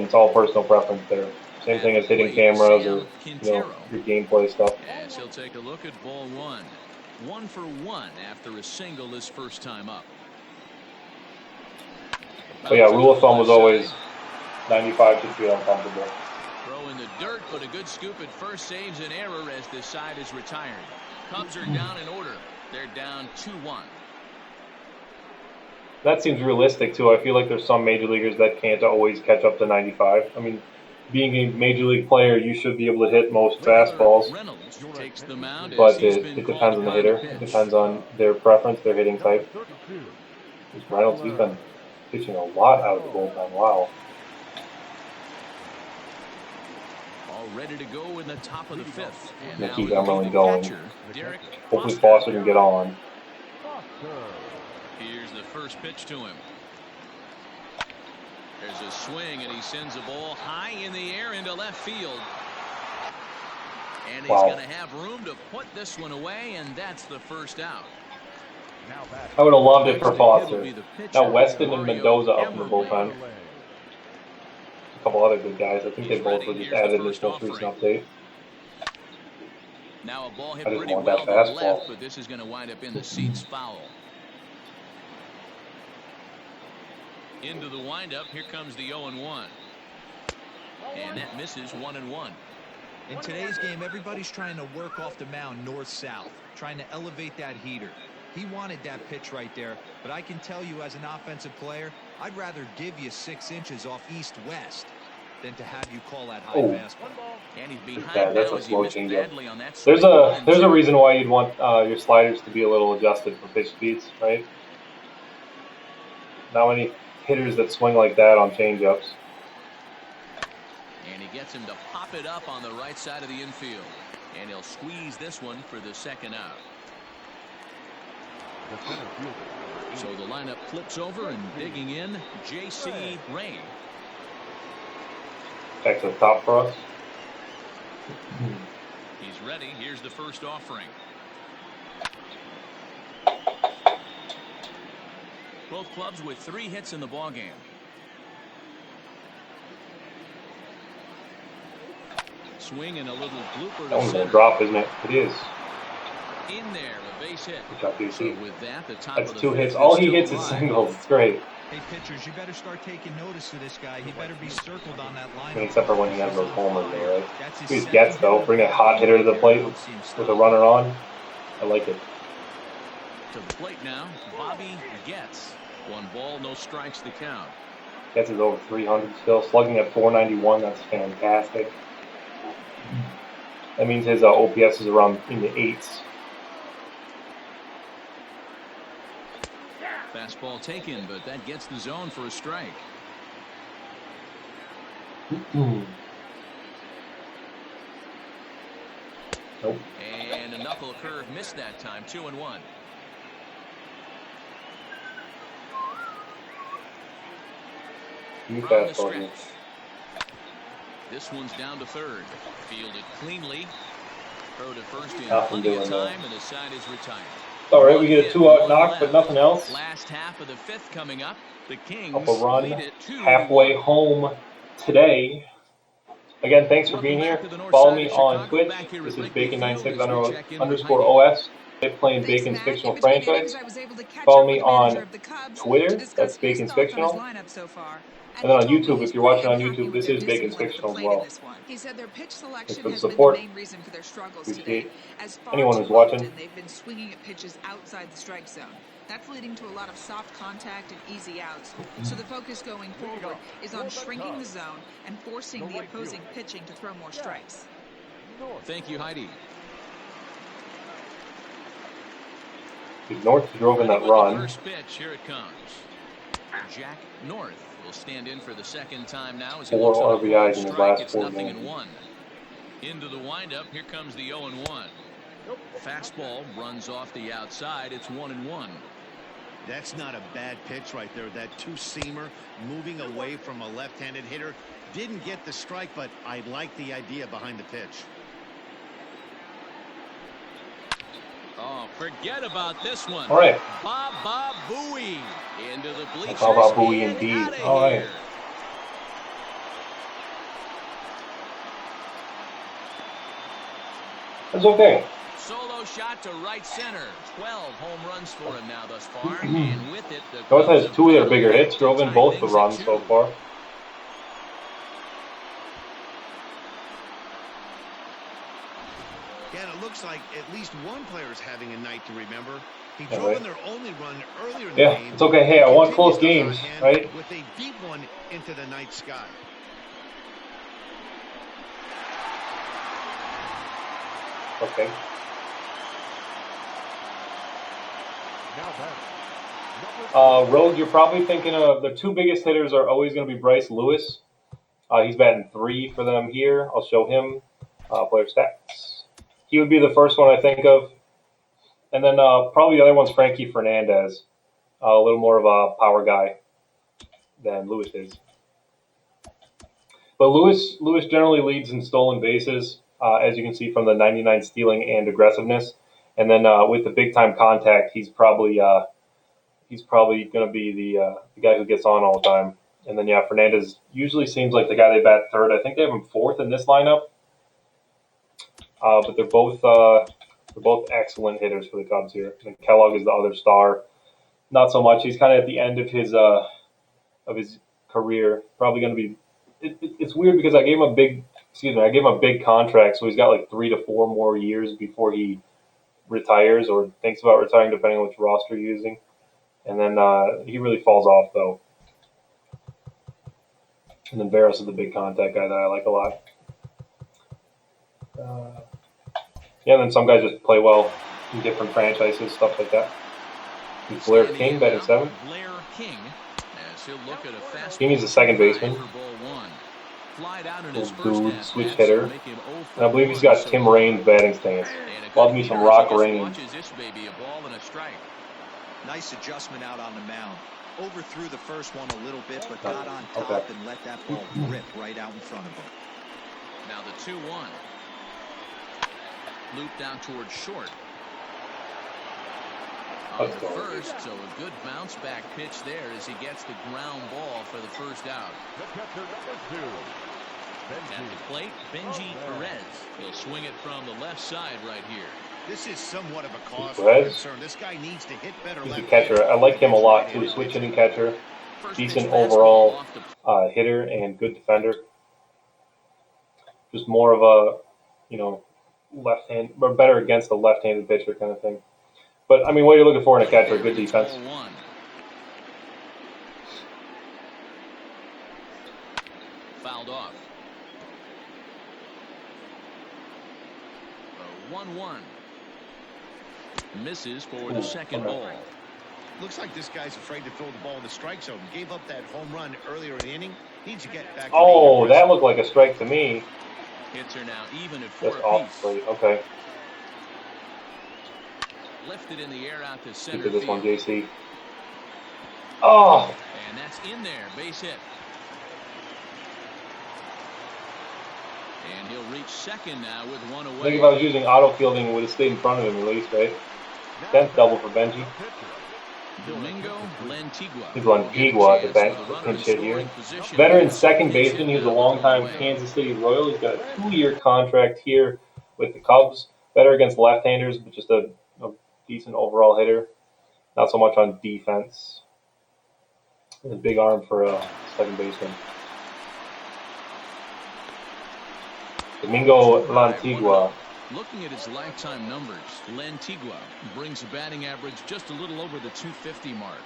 it's all personal preference there. Same thing as hitting cameras or your gameplay stuff. As he'll take a look at ball one. 1 for 1 after a single his first time up. But yeah, rule of thumb was always 95 should feel uncomfortable. Throw in the dirt, but a good scoop at first saves an error as this side is retired. Cubs are down in order. They're down 2-1. That seems realistic too. I feel like there's some major leaguers that can't always catch up to 95. I mean, being a major league player, you should be able to hit most fastballs. Takes the mound But it depends on the hitter. It depends on their preference, their hitting type. Reynolds, he's been pitching a lot out of the bullpen. Wow. All ready to go in the top of the 5th. And We'll now keep it'll be Emerling the going. catcher, Derek Hopefully Foster can get on. Here's the first pitch to him. There's a swing, and he sends a ball high in the air into left field. And he's going to have room to put this one away, and that's the first out. I would have loved it for Foster. Now Weston and Mendoza up in the bullpen. A couple other good guys. I think they both were just added in this most recent update. Now a ball hit I just pretty want well that to the fastball. left, but this is going to wind up in the seats foul. Into the windup, here comes the 0-1. And that misses 1-1. In today's game, everybody's trying to work off the mound north-south, trying to elevate that heater. He wanted that pitch right there, but I can tell you as an offensive player, I'd rather give you 6 inches off east-west than to have you call that high fastball. And he's behind Yeah, that's now a as he slow missed changeup. badly on that. There's a reason why you'd want your sliders to be a little adjusted for pitch speeds, right? Not many hitters that swing like that on changeups. And he gets him to pop it up on the right side of the infield. And he'll squeeze this one for the second out. So the lineup flips over, and digging in, J.C. Ray. Back to the top for us. He's ready. Here's the first offering. Both clubs with 3 hits in the ballgame. Swing and a little blooper That to one's going center. to drop, isn't it? It is. In there, a base hit. Good job, DC. So with that, the top That's of the 2 fifth hits. is All he still hits is alive. singles. It's great. Hey, pitchers, you better start taking notice of this guy. He better be circled on that line. I mean, except for when he has those homers there, right? He just gets, though. Bring a hot hitter to the plate with a runner on. I like it. To the plate now, Bobby Getz. 1 ball, no strikes to count. Gets is over 300 still. Slugging at 491. That's fantastic. That means his OPS is around in the 8s. Fastball taken, but that gets the zone for a strike. Nope. And a knuckle curve missed that time. 2-1. New From the fastball. stretch. This one's down to third. Fielded cleanly. Throw to first in Nothing plenty of doing there. time, and the side is retired. All right, we get a 2-out knock, but nothing else. Last half of the 5th coming up. The Kings Up a run lead it 2-1. halfway home today. Again, thanks for being here. Follow me on Twitch. This is Bacon96 _ OS. Playing Bacon's Fictional franchise. Follow me on Twitter. That's Bacon's Fictional. And then on YouTube, if you're watching on YouTube, this is Bacon's Fictional as well. He said their pitch selection For the has been the support. main reason for their struggles Appreciate today. As far anyone too who's watching. often, they've been swinging at pitches outside the strike zone. That's leading to a lot of soft contact and easy outs. So the focus going forward is on shrinking the zone and forcing the opposing pitching to throw more strikes. Thank you, Heidi. North drove in that Ready with the run. First pitch, here it comes. Jack North will stand in for the second time now as he 4 looks at a RBIs in his strike. last It's 4 nothing games. in 1. Into the windup. Here comes the 0-1. Fastball runs off the outside. It's 1-1. That's not a bad pitch right there. That two-seamer moving away from a left-handed hitter. Didn't get the strike, but I like the idea behind the pitch. Oh, forget about this one. All right. Baba Booey into the bleachers. Baba Booey indeed. All right. That's okay. Solo shot to right center. 12 home runs for him now thus far. And with it, the North has 2 of their bigger hits, drove in both the runs so far. Yeah, and it looks like at least one player is having a night to remember. He drove in their only run earlier in the game. It's okay. Hey, I want close games, right? With a deep one into the night sky. Okay. Rogue, you're probably thinking of the 2 biggest hitters are always going to be Bryce Lewis. He's batting 3 for them here. I'll show him player stats. He would be the first one I think of. And then probably the other one's Frankie Fernandez. A little more of a power guy than Lewis is. But Lewis generally leads in stolen bases, as you can see from the 99 stealing and aggressiveness. And then with the big-time contact, he's probably going to be the guy who gets on all the time. And then, Fernandez usually seems like the guy they bat third. I think they have him 4th in this lineup. But they're both excellent hitters for the Cubs here. And Kellogg is the other star. Not so much. He's kind of at the end of his career. Probably going to be. It's weird because I gave him a big contract, so he's got like 3 to 4 more years before he retires or thinks about retiring, depending on which roster you're using. And then he really falls off though. And then Barros is the big contact guy that I like a lot. And then some guys just play well in different franchises, stuff like that. Blair King batting 7th. Blair King, as he'll look at a fast. King is the second baseman. Dude, switch hitter. And I believe he's got Tim Raines batting stance. Love me some Rock Raines. Nice adjustment out on the mound. Overthrew the first one a little bit, but got on top and let that ball rip right out in front of him. Now the 2-1. Looped out towards short. On the first, so a good bounce back pitch there as he gets the ground ball for the first out. At the plate, Benji Perez. He'll swing it from the left side right here. This is somewhat of a cause for concern. This guy needs to hit better. He's a catcher. I like him a lot too. Switch hitting catcher, decent overall hitter, and good defender. Just more of a, left hand, or better against the left-handed pitcher kind of thing. But I mean, what are you looking for in a catcher? Good defense. Fouled off. 1-1. Misses for the second ball. Looks like this guy's afraid to throw the ball in the strike zone. Gave up that home run earlier in the inning. Needs to get back. Oh, that looked like a strike to me. Hits are now even at 4 apiece. Okay. Lifted in the air out to center. Look at this one, JC. Oh. And that's in there. Base hit. And he'll reach second now with one away. I think if I was using auto fielding, it would have stayed in front of him at least, right? 10th double for Benji. Domingo Lantigua. He's Lantigua at the pinch hit here. Veteran second baseman. He was a longtime Kansas City Royal. He's got a 2-year contract here with the Cubs. Better against left-handers, but just a decent overall hitter. Not so much on defense. And a big arm for a second baseman. Domingo Lantigua. Looking at his lifetime numbers, Lantigua brings a batting average just a little over the 250 mark.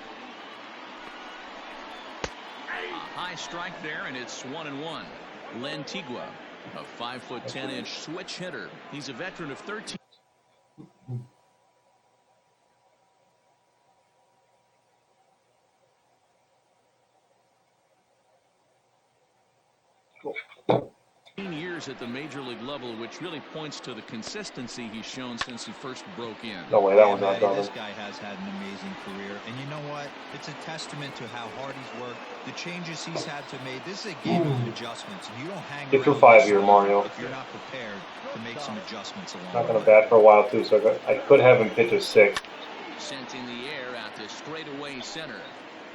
A high strike there, and it's 1-1. Lantigua, a 5'10" switch hitter. He's a veteran of 13. years at the major league level, which really points to the consistency he's shown since he first broke in. No way, that one's not Matty, this dropping. guy has had an amazing career, and you know what? It's a testament to how hard he's worked, the changes he's had to make. This is a game of adjustments, and you don't hang Get through around 5 this here, long Mario. if you're not prepared to make some adjustments along Not the going to way. bat for a while, too, so I could have him pitch a 6. Sent in the air out to straightaway center.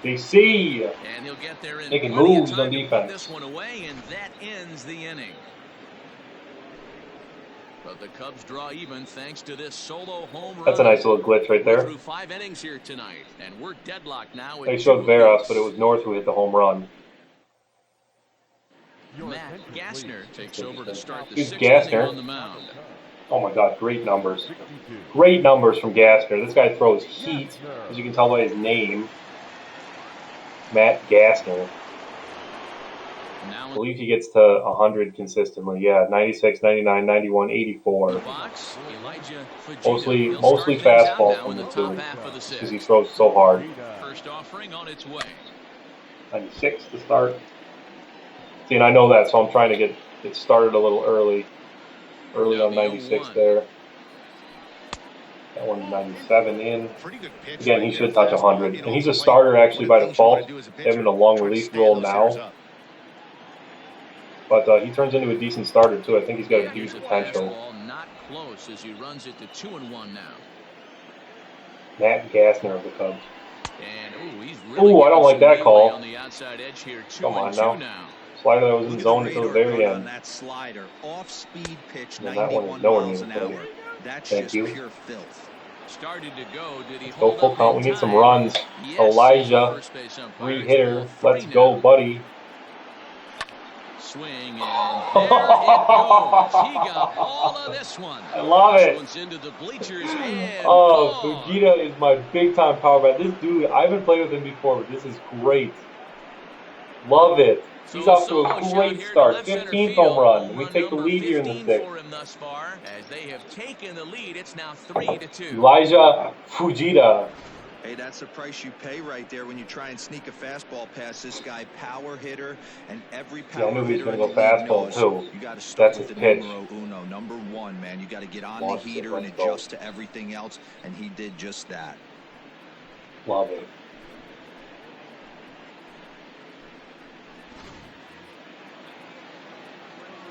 DC! And he'll get there in Making plenty moves of time on to defense. put this one away, and that ends the inning. But the Cubs draw even thanks to this solo home run. That's a nice little glitch right We're there. through 5 innings here tonight, and we're deadlocked now. They showed Veras, but it was North who hit the home run. Matt Gassner takes over to start the Who's 6th Gassner? inning on the mound. Oh my God, great numbers. Great numbers from Gassner. This guy throws heat, as you can tell by his name. Matt Gassner. I believe he gets to 100 consistently. Yeah, 96, 99, 91, 84. Box, Mostly fastball from the two, because he throws so hard. First offering on its way. 96 to start. See, and I know that, so I'm trying to get it started a little early. Early on 96 there. That one's 97 in. Again, he should touch 100. And he's a starter actually by default. They have him in a long relief role now. But he turns into a decent starter too. I think he's got a huge potential. Not close as he runs it to 2-1 now. Matt Gassner of the Cubs. And he's really I don't like that call. on the outside edge here. Come on now. Slider that was in zone until the very end. That slider, off-speed pitch, And that one 91 is nowhere miles near an the plate. hour. That's Thank just you. pure filth. Started to go. Did he Go hold full up count. in We need some time? runs. Yes, Elijah, first base umpire. 3-hitter. It's Let's 3 go, now. buddy. Swing, and there it goes. He got all of this one. I love it. This one's into the bleachers and Oh, gone. Fujita is my big-time power bat. This dude, I haven't played with him before, but this is great. Love it. He's off to a great start. 15th home run. And we take the lead here in the 6th. For him thus far, as they have taken the lead, it's now 3-2. Elijah Fujita. Hey, that's the price you pay right there when you try and sneak a fastball past this guy. Power hitter, and every power I knew he was hitter going to in go the league fastball knows too. you got to start That's with his the pitch. numero uno, number 1, man. You got to get on Launched the it. heater and Let's go. adjust to everything else, and he did just that. Love it.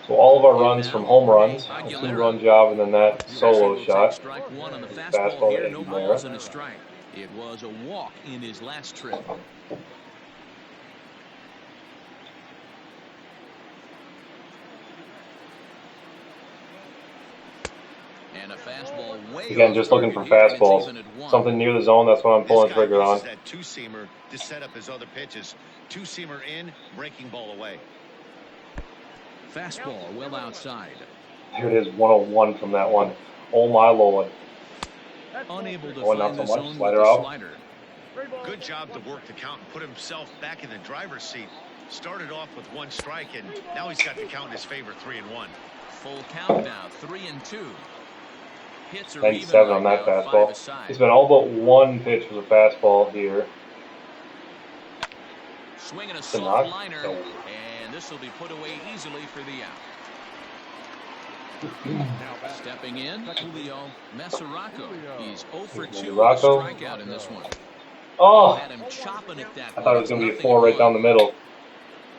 So all of our runs from home runs, a 2-run job, and then that solo shot. Strike one on the Fastball fastball here, to no Aguilera. balls and a strike. It was a walk in his last trip. And a fastball way Again, off just looking for target here, and it's fastballs. even at 1. Something near the zone, that's what I'm pulling the trigger on. That two-seamer to set up his other pitches. Two-seamer in, breaking ball away. Fastball well outside. Here it is, 101 from that one. Oh my lord. Unable to Oh, not find so the much. zone Slider with the out. slider. Good job to work the count and put himself back in the driver's seat. Started off with 1 strike, and now he's got the count in his favor, 3-1. Full count now, 3-2. Hits are 97 even on right that now, 5 fastball. aside. It's been all but 1 pitch for the fastball here. Swinging a The soft knock? liner, No. and this will be put away easily for the out. Stepping in, Julio Mesoraco. He's 0 for 2 with a Mesoraco. strikeout in this one. Oh! Had him chopping at that I thought it was one. going to be a It's 4 right down the 0-1. middle.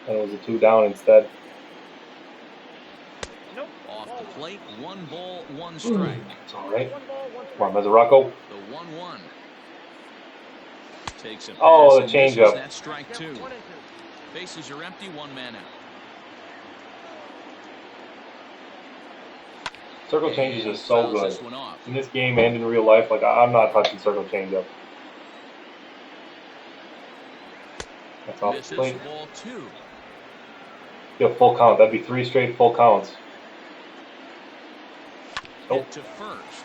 And it was a 2 down instead. Off the plate, 1 ball, 1 strike. It's alright. Come on, Mesoraco. The 1-1. Takes a pass Oh, the and misses. changeup. That's strike 2. Bases are empty, 1 man out. Circle changes is so Fouls good. this one off. In this game and in real life, like I'm not touching circle changeup. That's off the Misses plate. ball 2. Get a full count. That'd be 3 straight full counts. Nope. Hit to first.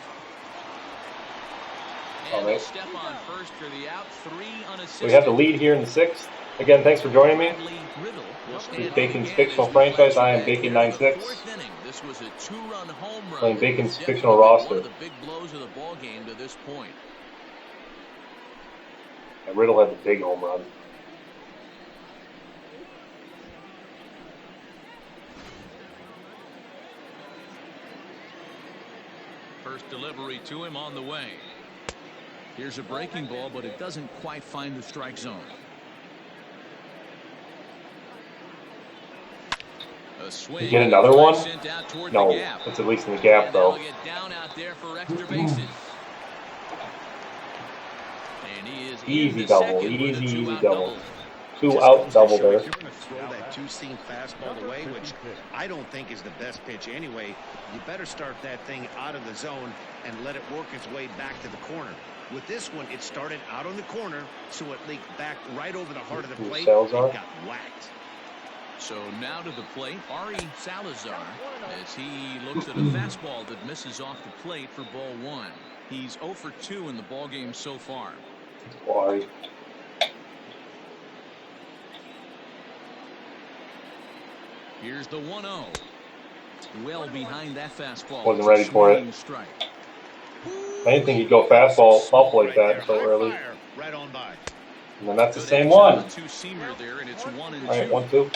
All And right. a step on first for the out. 3 unassisted. We have the lead here in the 6th. Again, thanks for joining me. Bradley Riddle will stand This is in Bacon's again Fictional as we franchise. glance I am back Bacon here to the 96. 4th inning. This was a 2-run home run. Playing It Bacon's was Fictional definitely roster. one of the big blows of the ball game to this point. And Riddle had the big home run. First delivery to him on the way. Here's a breaking ball, but it doesn't quite find the strike zone. A swing. You get another one? Sent out toward No, the gap. it's at least in the gap, And though. that'll get down out there for extra bases. And he is Easy in the double, second with a easy two-out double. double. 2 out double there. If you're going to throw that two-seam fastball away, which I don't think is the best pitch anyway, you better start that thing out of the zone and let it work its way back to the corner. With this one, it started out on the corner, so it leaked back right over the heart of the plate and got whacked. So now to the plate, Ari Salazar, as he looks at a fastball that misses off the plate for ball 1. He's 0 for 2 in the ballgame so far. Ari. Here's the 1-0. Well behind that fastball. Wasn't ready for it. Strike. I didn't think he'd go fastball up like that so early. Right on by. And then that's the same one. Two-seamer there, and it's 1 and 2. All right, 1-2.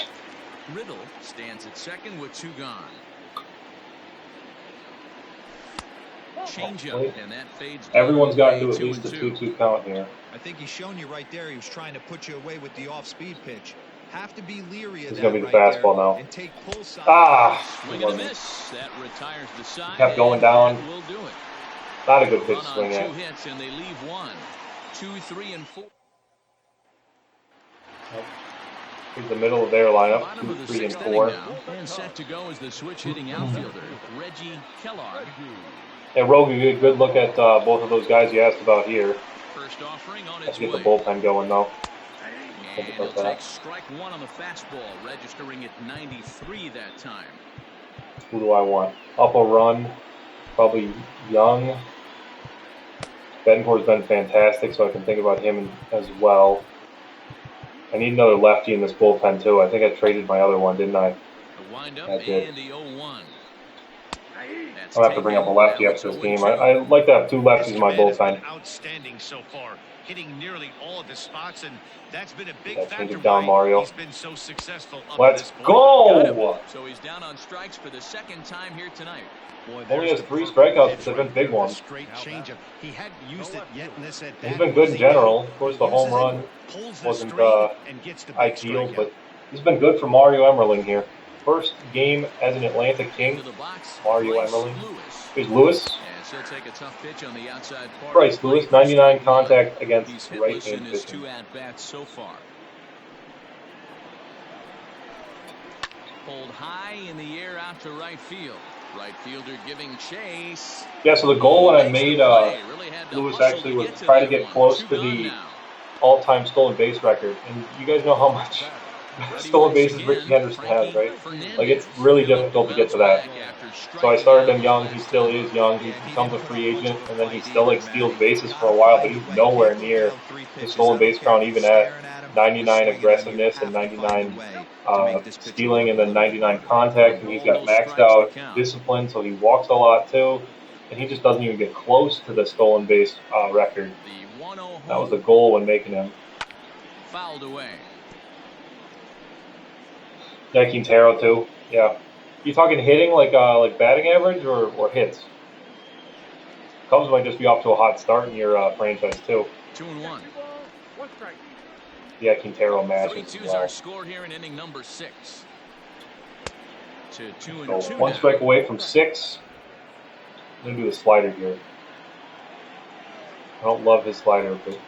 Riddle stands at second with 2 gone. Change up, and that fades. Everyone's got to do at least a 2-2 count here. I think he's shown you right there. He was trying to put you away with the off-speed pitch. Have to be leery of It's that going to be the right fastball there now. and take pull side. Swing and a miss. That retires the side. Kept going down. Will do it. Not a good pitch to Run swing on at. 2 hits, and they leave 1. 2, 3, and 4. Here's the middle of their lineup. Bottom 2, of the 3, and 6th 4. inning now, and set to go is the switch-hitting outfielder, Reggie Kellard. And Rogue, a good look at both of those guys you asked about here. First offering on Let's its get the way. bullpen going though. And he'll take strike 1 on the fastball, registering at 93 that time. Who do I want? Up a run. Probably Young. Betancourt's been fantastic, so I can think about him as well. I need another lefty in this bullpen too. I think I traded my other one, didn't I? The windup I did. and the 0-1. I'll have to bring up a lefty after this game. I like to have 2 lefties in my bullpen. Outstanding so far, hitting nearly all of the spots, and that's been a big Change factor it down, why Mario. he's been so successful up Let's to this point. go! So he's down on strikes for the 2nd time here tonight. Boy, Only there's has the 3 perfect strikeouts, pitch but they've been right big there, ones. the straight changeup. He hadn't used it yet in this at bat. He's been good in general. Of course, the home run wasn't ideal, but he's been good for Mario Emerling here. First game as an Atlantic King. To the box, Mario Bryce Emerling. Lewis. Here's Lewis. And she'll take a tough pitch on the outside part. Bryce Lewis, 99 contact against He's hitless right-hand in his pitching. 2 at-bats so far. Pulled high in the air out to right field. Right fielder giving chase. Yeah, so the goal when I made Really had to Lewis hustle actually was to try to that get one. close 2 to gone the now. all-time stolen base record. And you guys know how much stolen bases Ricky Henderson has, right? Like, it's really difficult to get to that. So I started him young. He still is young. He becomes a free agent, and then he still like steals bases for a while, but he's nowhere near the stolen base count, even at 99 aggressiveness and 99 stealing, and then 99 contact. And he's got maxed out discipline, so he walks a lot too. And he just doesn't even get close to the stolen base record. That was the goal when making him. Fouled away. Yeah, Quintero too. Yeah. You talking hitting like batting average or hits? Cubs might just be off to a hot start in your franchise too. 2-1. Yeah, Quintero matches. 3-2's our score here in inning number 6. To 2-2. So 1 strike away from 6. I'm gonna do the slider here. I don't love his slider, but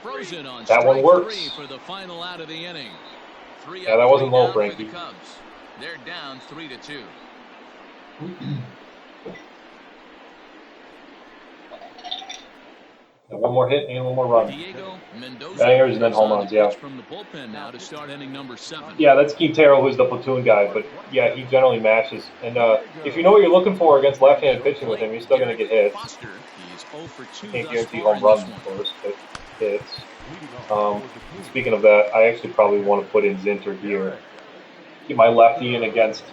Frozen on that one works. 3 for the final out of the inning. 3 Yeah, that wasn't low, down for Frankie. the Cubs. They're down 3-2. And 1 more hit and 1 more run. Diego Mendoza Bangers and then home runs, yeah. from the bullpen now to start inning number 7. Yeah, that's Quintero, who's the platoon guy, but yeah, he generally matches. And if you know what you're looking for against left-handed pitching with him, you're still going to get hits. Foster, he's 0 for 2 Can't thus guarantee far home in this runs, of one. course, but hits. Speaking of that, I actually probably want to put in Zinter here. Get my lefty in against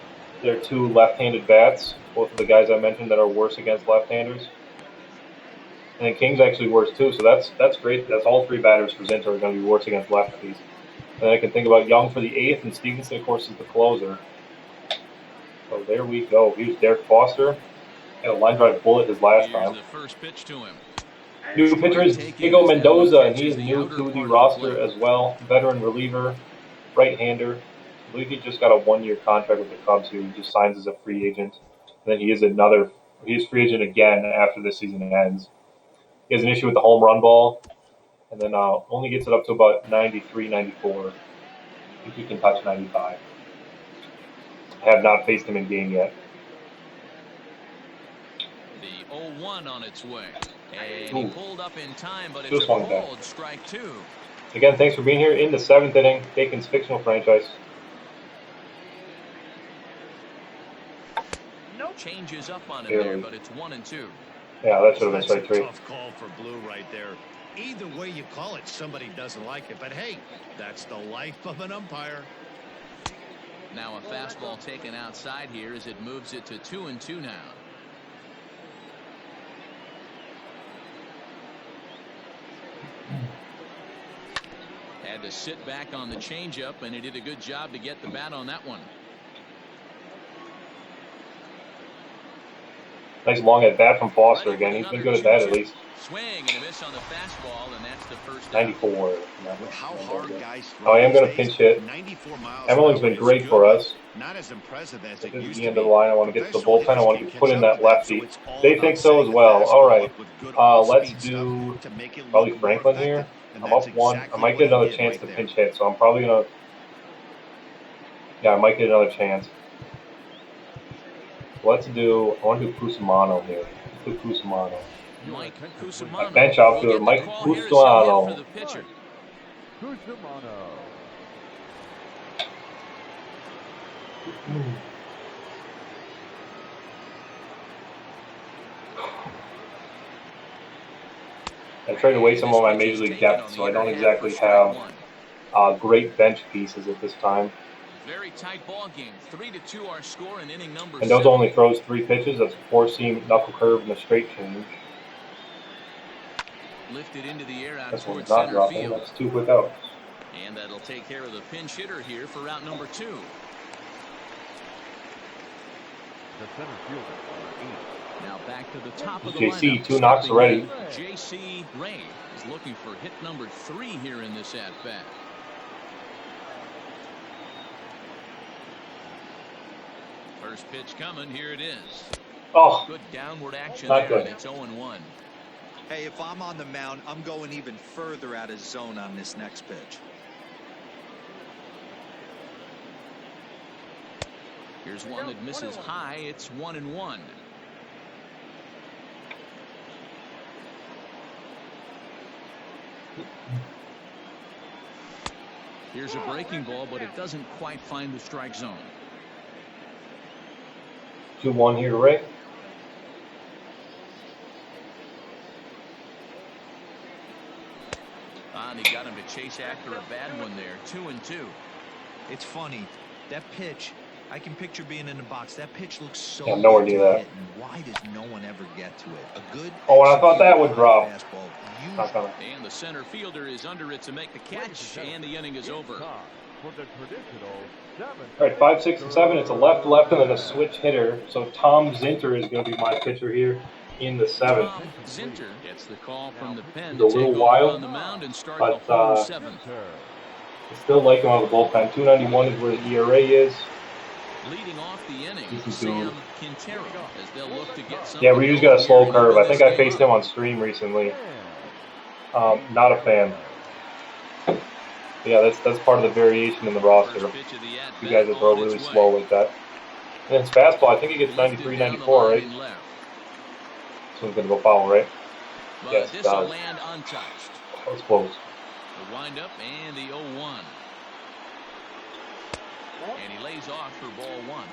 their 2 left-handed bats, both of the guys I mentioned that are worse against left-handers. And then King's actually worse too, so that's great. That's all 3 batters for Zinter are going to be worse against lefties. And then I can think about Young for the 8th, and Stevenson, of course, is the closer. So there we go. Here's Derek Foster. Had a line drive bullet his last Here's time. the first pitch to him. New pitcher is Taking Diego as that Mendoza, one and he is catches the new outer to the part of roster plate. as well. Veteran reliever, right-hander. I believe he just got a one-year contract with the Cubs here. He just signs as a free agent. And then he is free agent again after this season ends. He has an issue with the home run ball, and then only gets it up to about 93, 94. I think he can touch 95. I have not faced him in game yet. The 0-1 on its way. And he pulled up in time, but it's Still a swung back. called strike 2. Again, thanks for being here in the 7th inning. Bacon's Fictional franchise. Changes up on him Barely. there, but it's 1-2. Yeah, that should have been That's strike a 3. tough call for Blue right there. Either way you call it, somebody doesn't like it. But hey, that's the life of an umpire. Now a fastball taken outside here as it moves it to 2-2 now. Had to sit back on the changeup, and he did a good job to get the bat on that one. Nice long at bat from Foster again. He's been good at that at least. Swing and a miss on the fastball, and that's the first out. 94. With how hard guys Oh, I am throw going to these pinch hit. days, 94 miles Emmelink's an hour been great is for good, us. Not as impressive as This it is used the to end be. of the line. I want to get to the Professional bullpen. I hitters want to can put catch in up that to that, lefty. so it's all They about think so as setting the well. All fastball right. up with good Let's off-speed do stuff to make it probably look more Franklin here. effective, and I'm that's up 1. I exactly might what get he another did chance right to there. pinch hit, so I'm probably going to. Yeah, I might get another chance. Let's do. I want to do Cusimano here. Let's do Cusimano. Mike A Cusimano bench will outfielder, get the Mike call here as he'll hit for Cusimano. the pitcher. Cusimano. I traded away some of my This pitch major is league taken depth, on so the I don't inner half for exactly strike have one. great bench pieces at this time. Very tight ball game. 3-2 our score in inning number And those 7. only throws 3 pitches. That's a 4-seam, knuckle curve, and a straight change. Lifted into the air out This one's towards not center dropping. field. That's 2 quick outs. And that'll take care of the pinch hitter here for out number 2. The center fielder, number 8. Now back to the top of the JC, lineup. 2 knocks Stepping already. in, JC Ray is looking for hit number 3 here in this at-bat. First pitch coming. Here it is. Oh, Good downward action not there, good. and it's 0-1. Hey, if I'm on the mound, I'm going even further out of zone on this next pitch. Here's one that misses high. It's 1-1. Here's a breaking ball, but it doesn't quite find the strike zone. 2-1 here to Ray. And he got him to chase after a bad one there. 2-2. It's funny. That pitch, I can picture being in the box. That pitch looks so Yeah, nowhere good near to that. hit, and why does no one ever get to it? A good Oh, and I thought that would executed drop. fastball Not coming. And the center fielder is under it to make the catch, and the inning is over. For the traditional 7. All right, 5, 6, and 7. It's a left, and then a switch hitter. So Tom Zinter is going to be my pitcher here in the 7th. Tom Zinter gets the call from the pen He's a to little take over wild, on the mound and start but, the home 7th. I still like him on the bullpen. 2.91 is where the ERA is. Leading off the inning, Decent Sam dude. Quintero, as they'll look to get something Yeah, Ryu's got a going slow here and curve. open I think this I game faced up. him on stream recently. Not a fan. Yeah, that's part of the variation in the roster. First pitch of the You guys that throw on really its way. slow like that. And his fastball, I think he gets Lifted 93, down the 94, line right? and left. This one's going to go foul, right? But Yes, it this will does. land untouched. That was close. The windup and the 0-1. And he lays off for ball 1.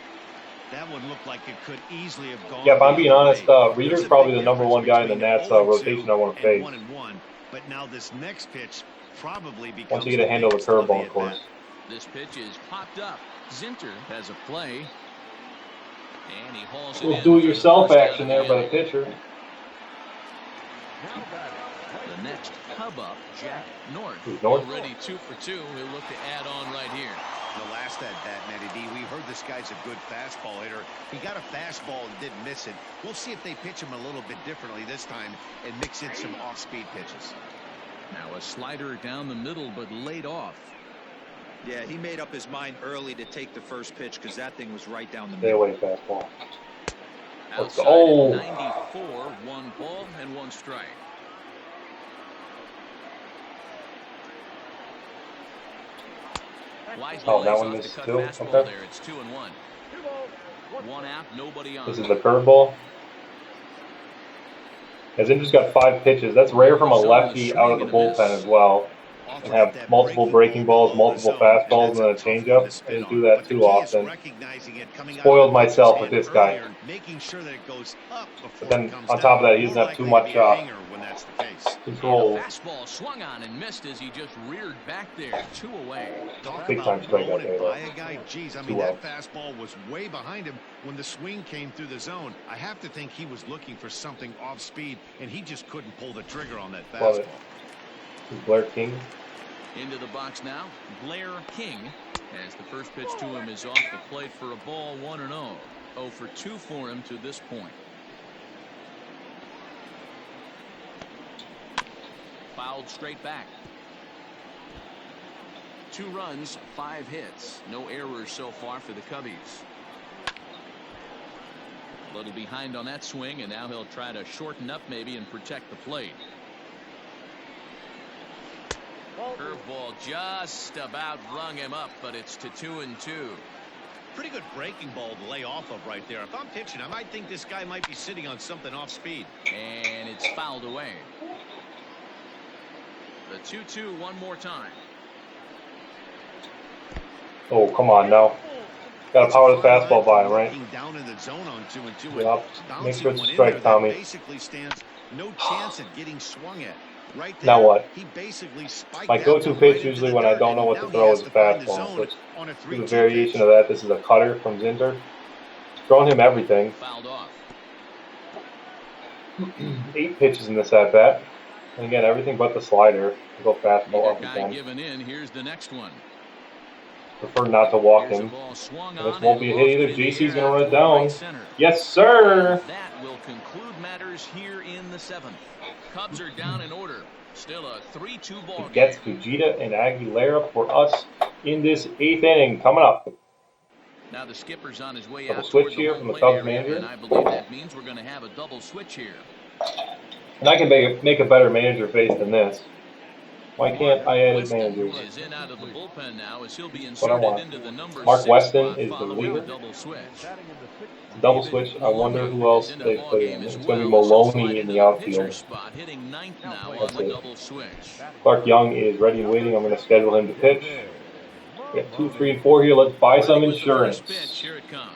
That one looked like it could easily have gone. Yeah, if I'm the being other honest, way. Reeder's There's a probably big the number difference 1 guy in the between Nats 0-2 rotation I want to face. and 1-1. But now this next pitch probably becomes Once you get a handle of the curveball, of course. This pitch is popped up. Zinter has a play. And he hauls it Little in do-it-yourself for the first action out there of the by the inning. pitcher. The next Cub up, Jack North. Who's North? Already 2 for 2. He'll look to add on right here. the last at bat, Matty D. We heard this guy's a good fastball hitter. He got a fastball and didn't miss it. We'll see if they pitch him a little bit differently this time and mix in some off-speed pitches. Now a slider down the middle, but laid off. Yeah, he made up his mind early to take the first pitch because that thing was right down the Stay middle. away, fastball. Let's Outside go. at 94, 1 ball and 1 strike. Wisely Oh, that lays one off the missed cut too. fastball Okay. there. It's 2-1. 1 out, nobody on. This is the curveball. Hazinder's got 5 pitches. That's rare from a lefty out of the bullpen as well. And have multiple breaking balls, multiple fastballs, and then a changeup. I didn't do that too often. Spoiled myself with this guy. But then on top of that, he doesn't have too much control. Fastball swung on and missed as he just reared back there. 2 away. Big time strikeout there, though. Geez, I mean, that fastball was way behind him when the swing came through the zone. I have to think he was looking for something off speed, and he just couldn't pull the trigger on that fastball. Blair King. Into the box now, Blair King, as the first pitch to him is off the plate for a ball, 1-0. 0 for 2 for him to this point. Fouled straight back. 2 runs, 5 hits. No errors so far for the Cubbies. A little behind on that swing, and now he'll try to shorten up maybe and protect the plate. Curveball just about rung him up, but it's to 2-2. Pretty good breaking ball to lay off of right there. If I'm pitching, I might think this guy might be sitting on something off speed. And it's fouled away. The 2-2 one more time. Oh, come on now. Got to power the fastball by him, right? Down in the zone on 2-2. Yep. Make sure it's a strike, Tommy. Basically stands no chance at getting swung at. Right there, now what? He basically spiked my go-to pitch usually when I don't know what to throw is a fastball. So it's a variation of that. This is a cutter from Zinder. Throwing him everything. Fouled off. 8 pitches in this at bat. And again, everything but the slider. Go fastball up guy given in. Here's the next one. Prefer not to walk him. And this won't be a hit either. JC's going to run it down. Yes, sir. That will conclude matters here in the 7th. Cubs are down in order. Still a 3-2 ball game. Gets Fujita and Aguilera for us in this 8th inning. Coming up. Now the skipper's on his way double out switch here from the Cubs manager. And I believe that means we're going to have a double switch here. And I can make a better manager face than this. Why can't I edit managers? Is in out of the bullpen now as he'll be What I inserted want. into the number Mark 6 Weston spot is the following leader. double switch. Double switch. I wonder who else they put in. It's going to be Maloney in the outfield. Spot, hitting 9th now That's on the it. double switch. Clark Young is ready and waiting. I'm going to schedule him to pitch. We got 2, 3, and 4 here. Let's buy some insurance. Pitch, here it comes.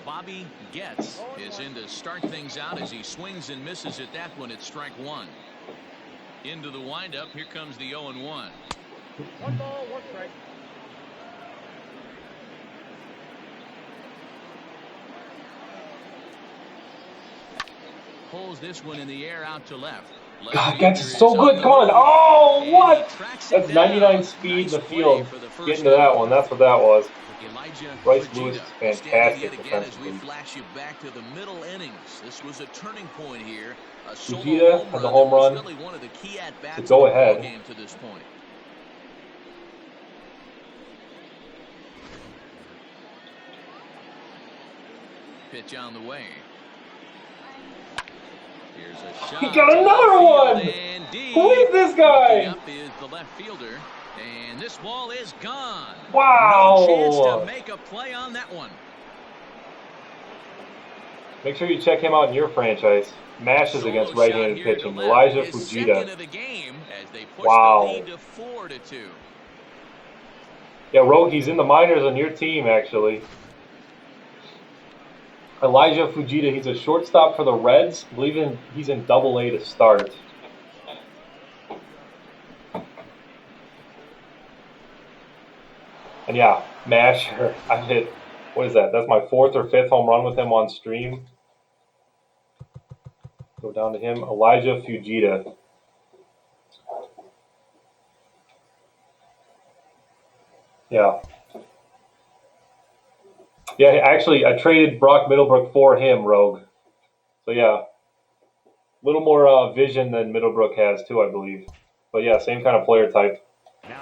Bobby Getz is in to start things out as he swings and misses at that one at strike 1. Into the windup. Here comes the 0-1. 1 ball, 1 strike. Pulls this one in the air out to left. God, Getz is so good. Come on. Oh, what? That's 99 speed in the field. Getting to that one. That's what that was. Bryce Lewis is fantastic defensively. Flash you back to the middle innings. This was a turning point here. Fujita had the home run really one of the key at-bats to go of the ahead. game to this point. Pitch on the way. Here's a shot. He got another one. Who is this guy? Up is the left fielder, and this ball is gone. Wow. No chance to make a play on that one. Make sure you check him out in your franchise. Mashes against right-handed pitching. Elijah Fujita. Wow. Yeah, Rogue, he's in the minors on your team, actually. Elijah Fujita, he's a shortstop for the Reds. I believe he's in Double-A to start. And yeah, Masher, I hit, what is that? That's my 4th or 5th home run with him on stream. Go down to him, Elijah Fujita. Yeah, Yeah, actually, I traded Brock Middlebrook for him, Rogue. So yeah, a little more vision than Middlebrook has too, I believe. But yeah, same kind of player type. And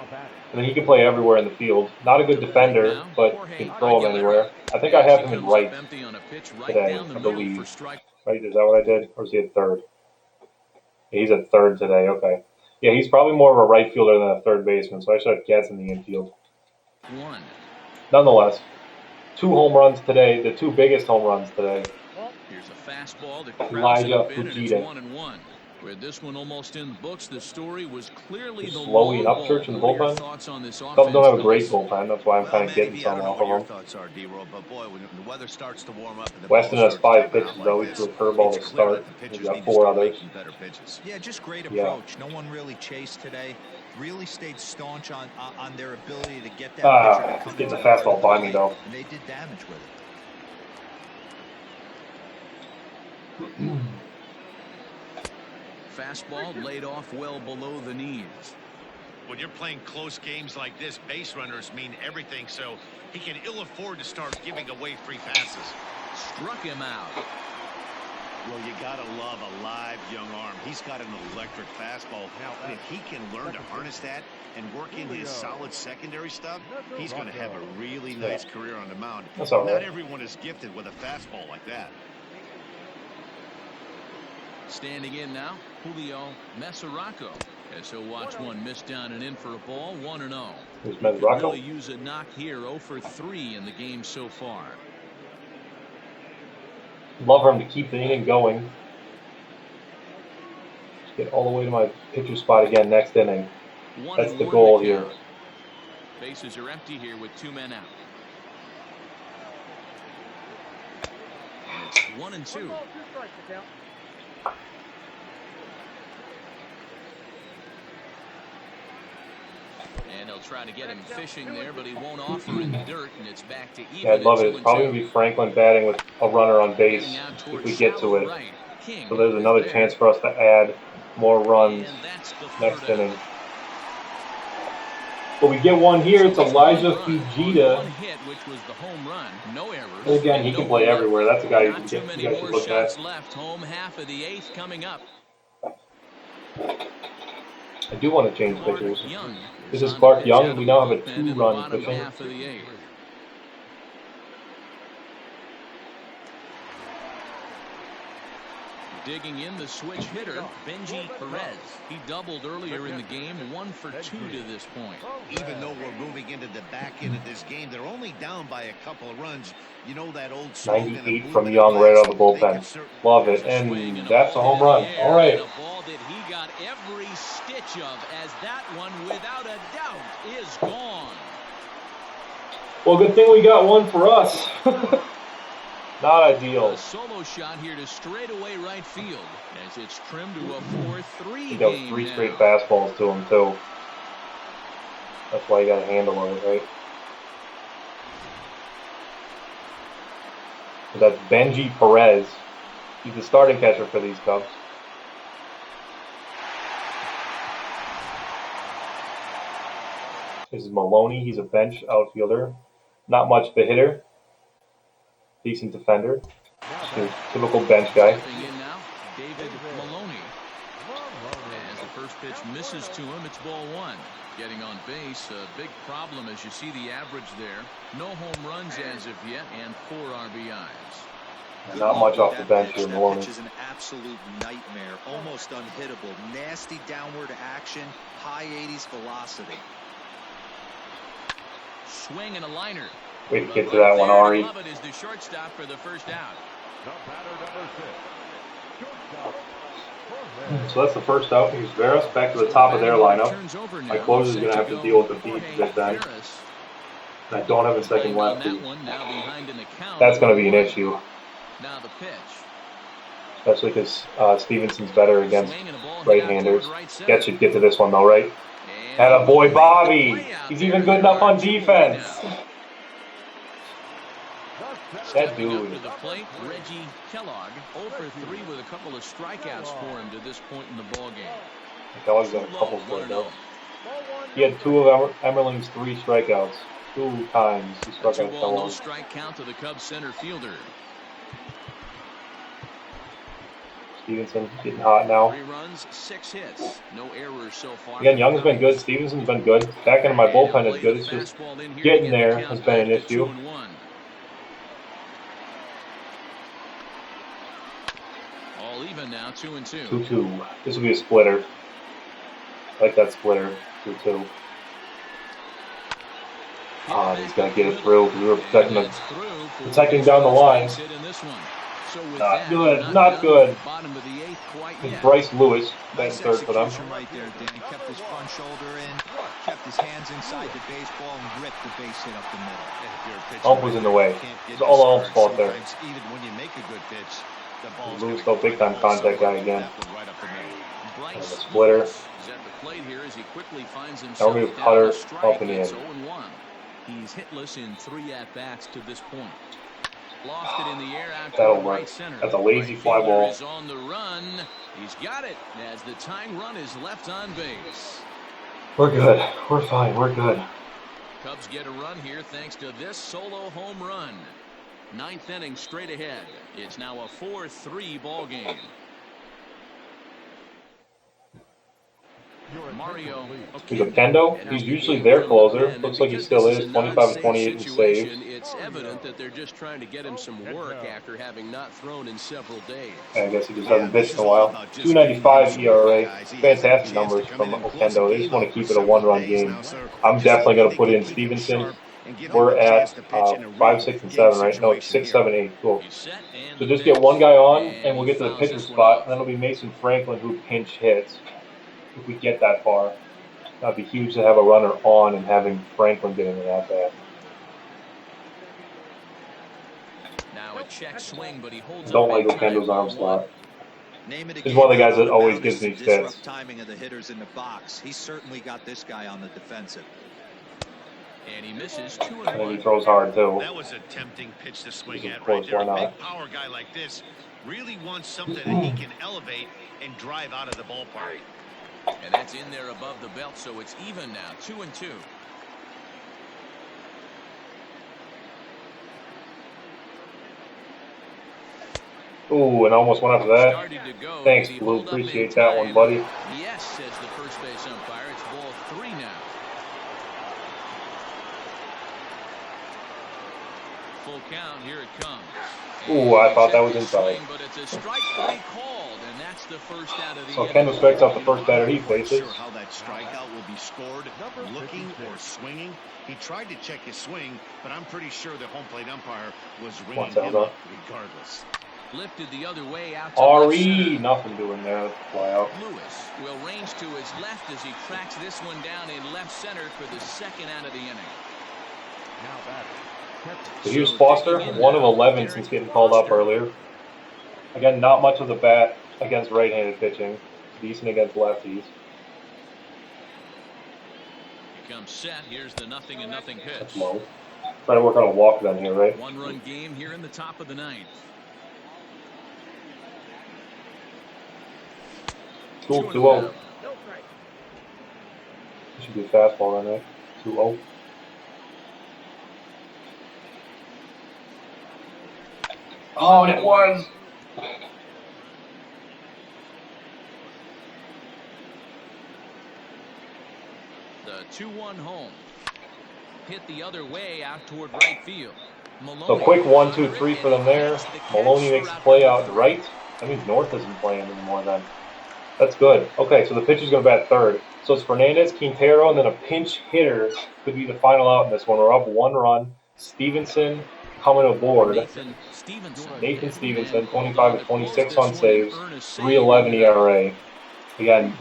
then he can play everywhere in the field. Not a good defender, but can throw him anywhere. I think I have him in right today, I believe. Right? Is that what I did? Or is he at third? Yeah, he's at third today. Okay. Yeah, he's probably more of a right fielder than a third baseman, so I should have Getz in the infield. Nonetheless, 2 home runs today, the 2 biggest home runs today. Here's a fastball that Elijah and it's Fujita. 1-1. With this one almost in the books, the story was clearly the Slowey and long Upchurch in the ball. What are your bullpen. thoughts on this Cubs don't have a great offense? bullpen. That's why I'm kind of Well, getting maybe, some I don't know off what your of them. thoughts are, D-Roll, but boy, when the weather starts to warm up and the Weston ball has starts to 5 come pitches, out like though. He this, threw a curveball to it's clear start. that the He's pitchers got need to 4 start others. making better pitches. Yeah, just great Yeah. approach. No one really chased today. Really stayed staunch on their ability to get that pitcher to He's come getting into the fastball by me, plate, though. and they did damage with it. Fastball laid off well below the knees. When you're playing close games like this, base runners mean everything, so he can ill afford to start giving away free passes. Struck him out. Well, you gotta love a live young arm. He's got an electric fastball. And if he can learn to harness that and work in his solid secondary stuff, he's going to have a really nice career on the mound. That's all right. Not everyone is gifted with a fastball like that. Standing in now, Julio Mesoraco, as he'll watch one miss down and in for a ball, 1-0. Who's Could Mesoraco? really use a knock here, 0 for 3 in the game so far. Love for him to keep the inning going. Get all the way to my pitcher spot again next inning. That's the goal here. Bases are empty here with 2 men out. And it's 1-2. And they'll try to get him fishing there, but he won't offer in the dirt, and it's back to even. Yeah, I'd love it. It's probably going to be Franklin batting with a runner on base if we get to it. So there's another chance for us to add more runs next inning. But we get one here. It's Elijah Fujita. And again, he can play everywhere. That's a guy you guys should look at. Home half of the 8th coming up. I do want to change pitchers. This is Clark Young. We now have a 2-run pitching. Digging in the switch hitter, Benji Perez. He doubled earlier in the game, 1 for 2 to this point. Even though we're moving into the back end of this game, they're only down by a couple of runs. You know that old 98 from Young right out of the bullpen. Love it. And that's a home run. All right. A ball that he got every stitch of, as that one, without a doubt, is gone. Well, good thing we got one for us. Not ideal. A solo shot here to straightaway right field as it's trimmed to a 4-3 He got 3 straight fastballs to him, too. That's why you got a handle on it, right? So that's Benji Perez. He's the starting catcher for these Cubs. This is Maloney. He's a bench outfielder. Not much of a hitter. Decent defender. Typical bench guy. In now, David Maloney. As the first pitch misses to him, it's ball 1. Getting on base, a big problem as you see the average there. No home runs as of yet, and 4 RBIs. Not much off the bench here, Maloney. That pitch is an absolute nightmare, almost unhittable. Nasty downward action, high 80s velocity. Swing and a liner. Wait to get to that one, Ari. Is the shortstop for the first out. So that's the first out. Here's Veras back to the top of their lineup. My closer is going to have to deal with the beat this time. And I don't have a second lefty. That's going to be an issue. Now the pitch. Especially because Stevenson's better against right-handers. Get should get to this one though, right? Atta boy Bobby. He's even good enough on defense. That dude. To the plate, Reggie Kellogg, 0 for 3 with a couple of strikeouts for him to this point in the ball game. Kellogg's got a couple strikeouts. He had 2 of Emerling's 3 strikeouts. 2 times he A struck out 2-ball, no someone. strike count to the Cubs center fielder. Stevenson getting hot now. 3 runs, 6 hits. No errors so far. Again, Young's been good. Stevenson's been good. Back end of my bullpen is good. It's just getting there has been an issue. 2-1. All even now, 2-2. 2-2. This will be a splitter. I like that splitter. 2-2. Ah, he's gonna get it through. We were protecting down the line. Not good. Not good. It's Bryce Lewis batting third for them. Right there, Danny kept his front shoulder in, kept his hands inside the baseball, and ripped the base hit up the middle. Ump was in the way. It's all Ump's fault there. Even when you make a good pitch, the ball's Lewis, though, big time contact guy again. right up the middle. And the splitter. Now we're going to putter up and in. He's hitless in 3 at-bats to this point. Lofted in the air out That'll to work. right center. That's a lazy fly Fielder ball. is on the run. He's got it as the tying run is left on base. We're good. We're fine. We're good. Cubs get a run here thanks to this solo home run. 9th inning straight ahead. It's now a 4-3 ball game. Mario He's a Kendo. He's usually their closer. Looks like he still is. 25 of 28 in saves. It's evident that they're just trying to get him some work after having not thrown in several days. I guess he just hasn't pitched in a while. 2.95 ERA. Fantastic numbers from Okendo. They just want to keep it a 1-run game. I'm definitely going to put in Stevenson. We're at 5, 6, and 7, right? No, it's 6, 7, 8. Cool. So just get one guy on, and we'll get to the pitcher spot. And then it'll be Mason Franklin who pinch hits. If we get that far, that'd be huge to have a runner on and having Franklin get into that bat. Now a check swing, but he holds Don't up like in time Okendo's for arm 1. slot. He's one of the guys that always gives me fits. Timing of the hitters in the box. He certainly got this guy on the defensive. And he misses And he 2-1. throws hard too. That was a tempting pitch to swing Of at course, right there. why A not? big power guy like this really wants something that he can elevate and drive out of the ballpark. And that's in there above the belt, so it's even now, 2-2. Ooh, and almost went after that. Started to go. Thanks, Did he Blue. hold up in Appreciate that one, time? buddy. Yes, says the first base umpire. It's ball 3 now. Full count. Here it comes. Ooh, I thought that was inside. Swing, but it's a strike play called, and that's the first out of the So inning. Kendall strikes out the first batter he Not faces. sure how that strikeout will be scored, looking or swinging. He tried to check his swing, but I'm pretty sure the home plate umpire was ringing him up regardless. Lifted the other way out to left RE, center. nothing doing there. Fly out. Lewis will range to his left as he tracks this one down in left center for the second out of the inning. Now batting. So here's Foster, 1 of 11 since getting called up earlier. Again, not much of the bat against right-handed pitching. Decent against lefties. Becomes set. Here's the 0-0 pitch. That's low. Trying to work on a walk then here, right? 1-run game here in the top of the 9th. 2-0. Should be a fastball then, right? 2-0. Oh, and it was! The 2-1 home. Hit the other way out toward right field. Maloney. So quick 1, 2, 3 for them there. Maloney makes the play out right. That means North isn't playing anymore then. That's good. Okay, so the pitcher's going to bat third. So it's Fernandez, Quintero, and then a pinch hitter could be the final out in this one. We're up 1 run. Stevenson coming aboard. Nathan Stevenson, 25 of 26 on saves, 3.11 ERA. Again,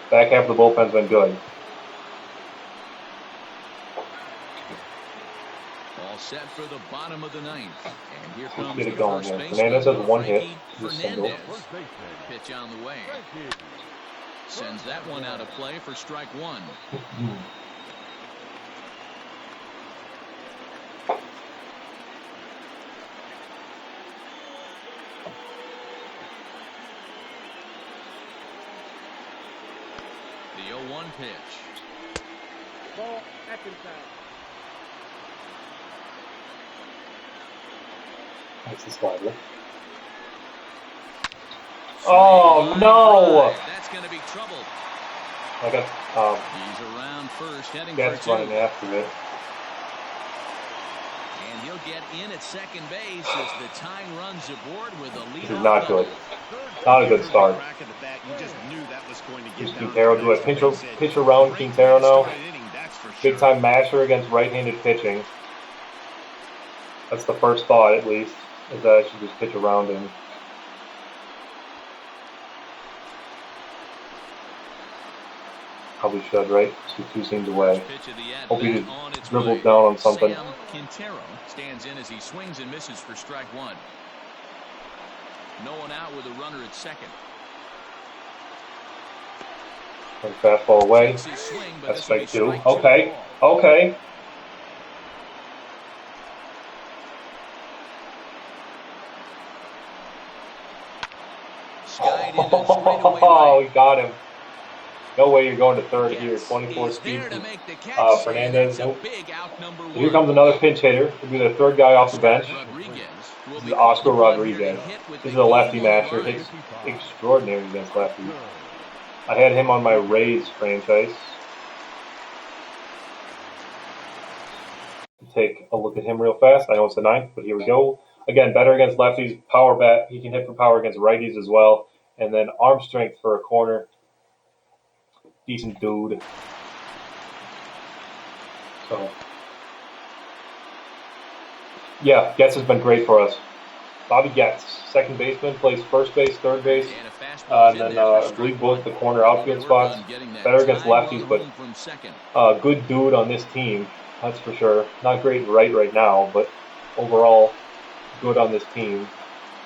back half of the bullpen's been good. All set for the bottom of the 9th. And here comes Get the it going first here. baseman, Fernandez has 1 hit. Frankie Just single. Fernandez. Pitch on the way. Sends that one out of play for strike 1. The 0-1 pitch. Ball, Atkinson. That's the slider. Oh no! That's going to be trouble. I got He's around first, heading Gets for two. running after it. And he'll get in at second base as the tying runs aboard with a lead. This is not good. Not a good start. Here's Quintero. Do I pitch around Quintero now? Big time masher against right-handed pitching. That's the first thought, at least, is that I should just pitch around him. Probably should, right? Two seems away. Hope he just dribbles down on something. Quintero stands in as he swings and misses for strike one. No one out with a runner at second. And fastball away. That's strike two. Okay. Okay. Oh, we got him. No way you're going to third here. 24 speed. Fernandez. Nope. So here comes another pinch hitter. He'll be the third guy off the bench. This is Oscar Rodriguez. This is a lefty masher. Hits extraordinary against lefties. I had him on my Rays franchise. Take a look at him real fast. I know it's the ninth, but here we go. Again, better against lefties. Power bat. He can hit for power against righties as well. And then arm strength for a corner. Decent dude. So, yeah, Getz has been great for us. Bobby Getz, second baseman, plays first base, third base, and then I believe both the corner outfield spots. Better against lefties, but good dude on this team, that's for sure. Not great right now, but overall good on this team.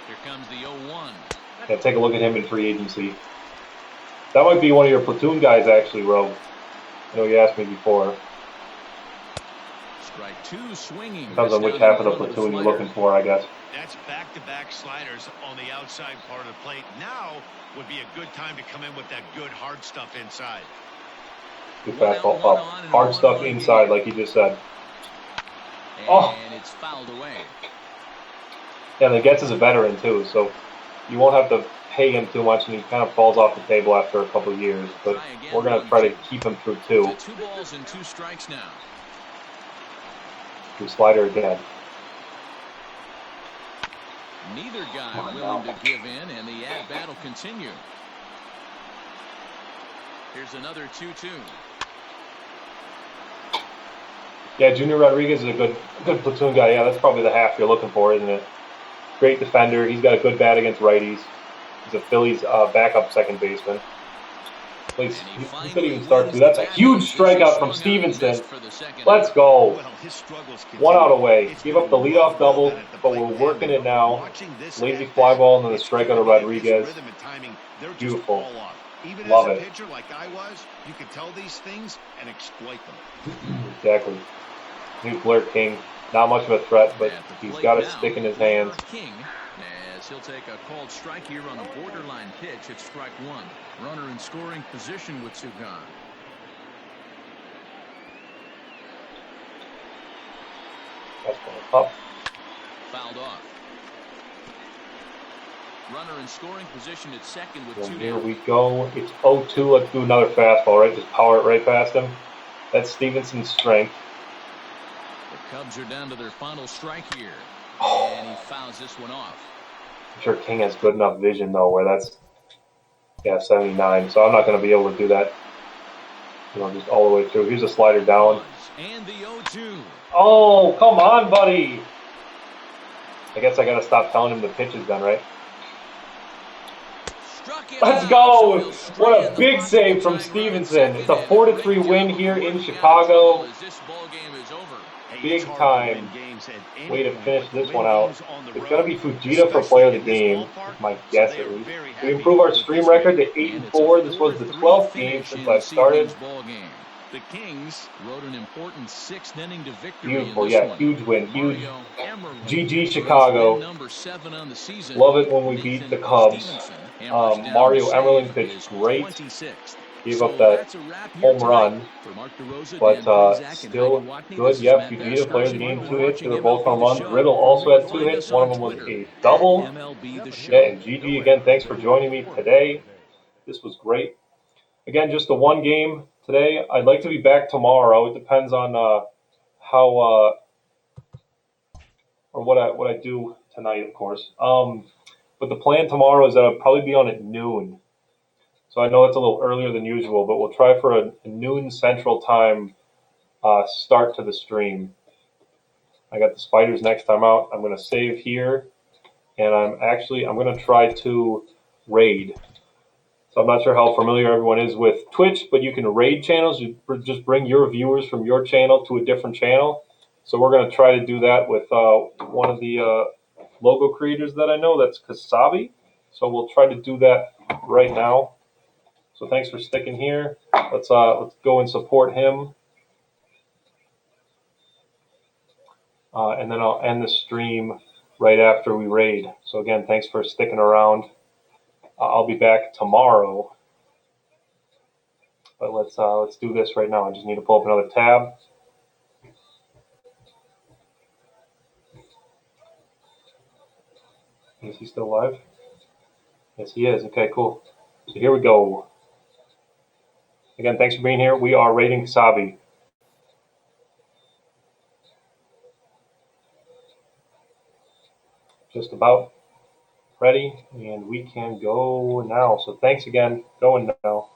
Here comes the 0-1. Yeah, take a look at him in free agency. That might be one of your platoon guys, actually, Rogue. I know you asked me before. Strike two, swinging. Depends on which half of the platoon you're looking for, I guess. That's back-to-back sliders on the outside part of the plate. Now would be a good time to come in with that good hard stuff inside. Good fastball up. Hard stuff inside, like you just said. And it's fouled away. Yeah, and the Getz is a veteran, too, so you won't have to pay him too much, and he kind of falls off the table after a couple of years. But we're going to try to keep him through, too. 2 balls and 2 strikes now. Through slider again. Neither guy willing to give in, and the at-bat will continue. Here's another 2-2. Yeah, Junior Rodriguez is a good platoon guy. Yeah, that's probably the half you're looking for, isn't it? Great defender. He's got a good bat against righties. He's a Phillies backup second baseman. He could even start through. That's a huge strikeout from Stevenson. Let's go. 1 out away. Give up the leadoff double, but we're working it now. Lazy fly ball and then the strikeout of Rodriguez. Beautiful. Love it. You can tell these things and exploit them. Exactly. New Blair King. Not much of a threat, but he's got a stick in his hands. King, as he'll take a called strike here on a borderline pitch at strike one. Runner in scoring position with 2 gone. That's going up. Fouled off. Runner in scoring position at second with 2 Here down. we go. It's 0-2. Let's do another fastball, right? Just power it right past him. That's Stevenson's strength. The Cubs are down to their final strike here. And he fouls this one off. I'm sure King has good enough vision, though, where that's, 79. So I'm not going to be able to do that, just all the way through. Here's a slider down. And the 0-2. Oh, come on, buddy. I guess I got to stop telling him the pitch is done, right? Let's go! What a big save from Stevenson. It's a 4-3 win here in Chicago. Big time way to finish this one out. It's going to be Fujita for player of the game, my guess at least. We improve our stream record to 8-4. This was the 12th game since I started. The Kings wrote an important 6th inning to victory. Beautiful, yeah, huge win, huge. GG Chicago. Love it when we beat the Cubs. Mario Emerling pitched great. Gave up that home run, but still good. Yep, you need a player of the game, 2 hits. They were both home runs. Riddle also had 2 hits. One of them was a double. Yeah, and GG again. Thanks for joining me today. This was great. Again, just the one game today. I'd like to be back tomorrow. It depends on how or what I do tonight, of course. But the plan tomorrow is that I'll probably be on at noon. So I know it's a little earlier than usual, but we'll try for a noon Central Time start to the stream. I got the spiders next time out. I'm going to save here, and I'm going to try to raid. So I'm not sure how familiar everyone is with Twitch, but you can raid channels. You just bring your viewers from your channel to a different channel. So we're going to try to do that with one of the logo creators that I know. That's Kasabi. So we'll try to do that right now. So thanks for sticking here. Let's go and support him. And then I'll end the stream right after we raid. So again, thanks for sticking around. I'll be back tomorrow, but let's do this right now. I just need to pull up another tab. Is he still live? Yes, he is. Okay, cool. So here we go. Again, thanks for being here. We are raiding Sabi. Just about ready, and we can go now. So thanks again. Going now.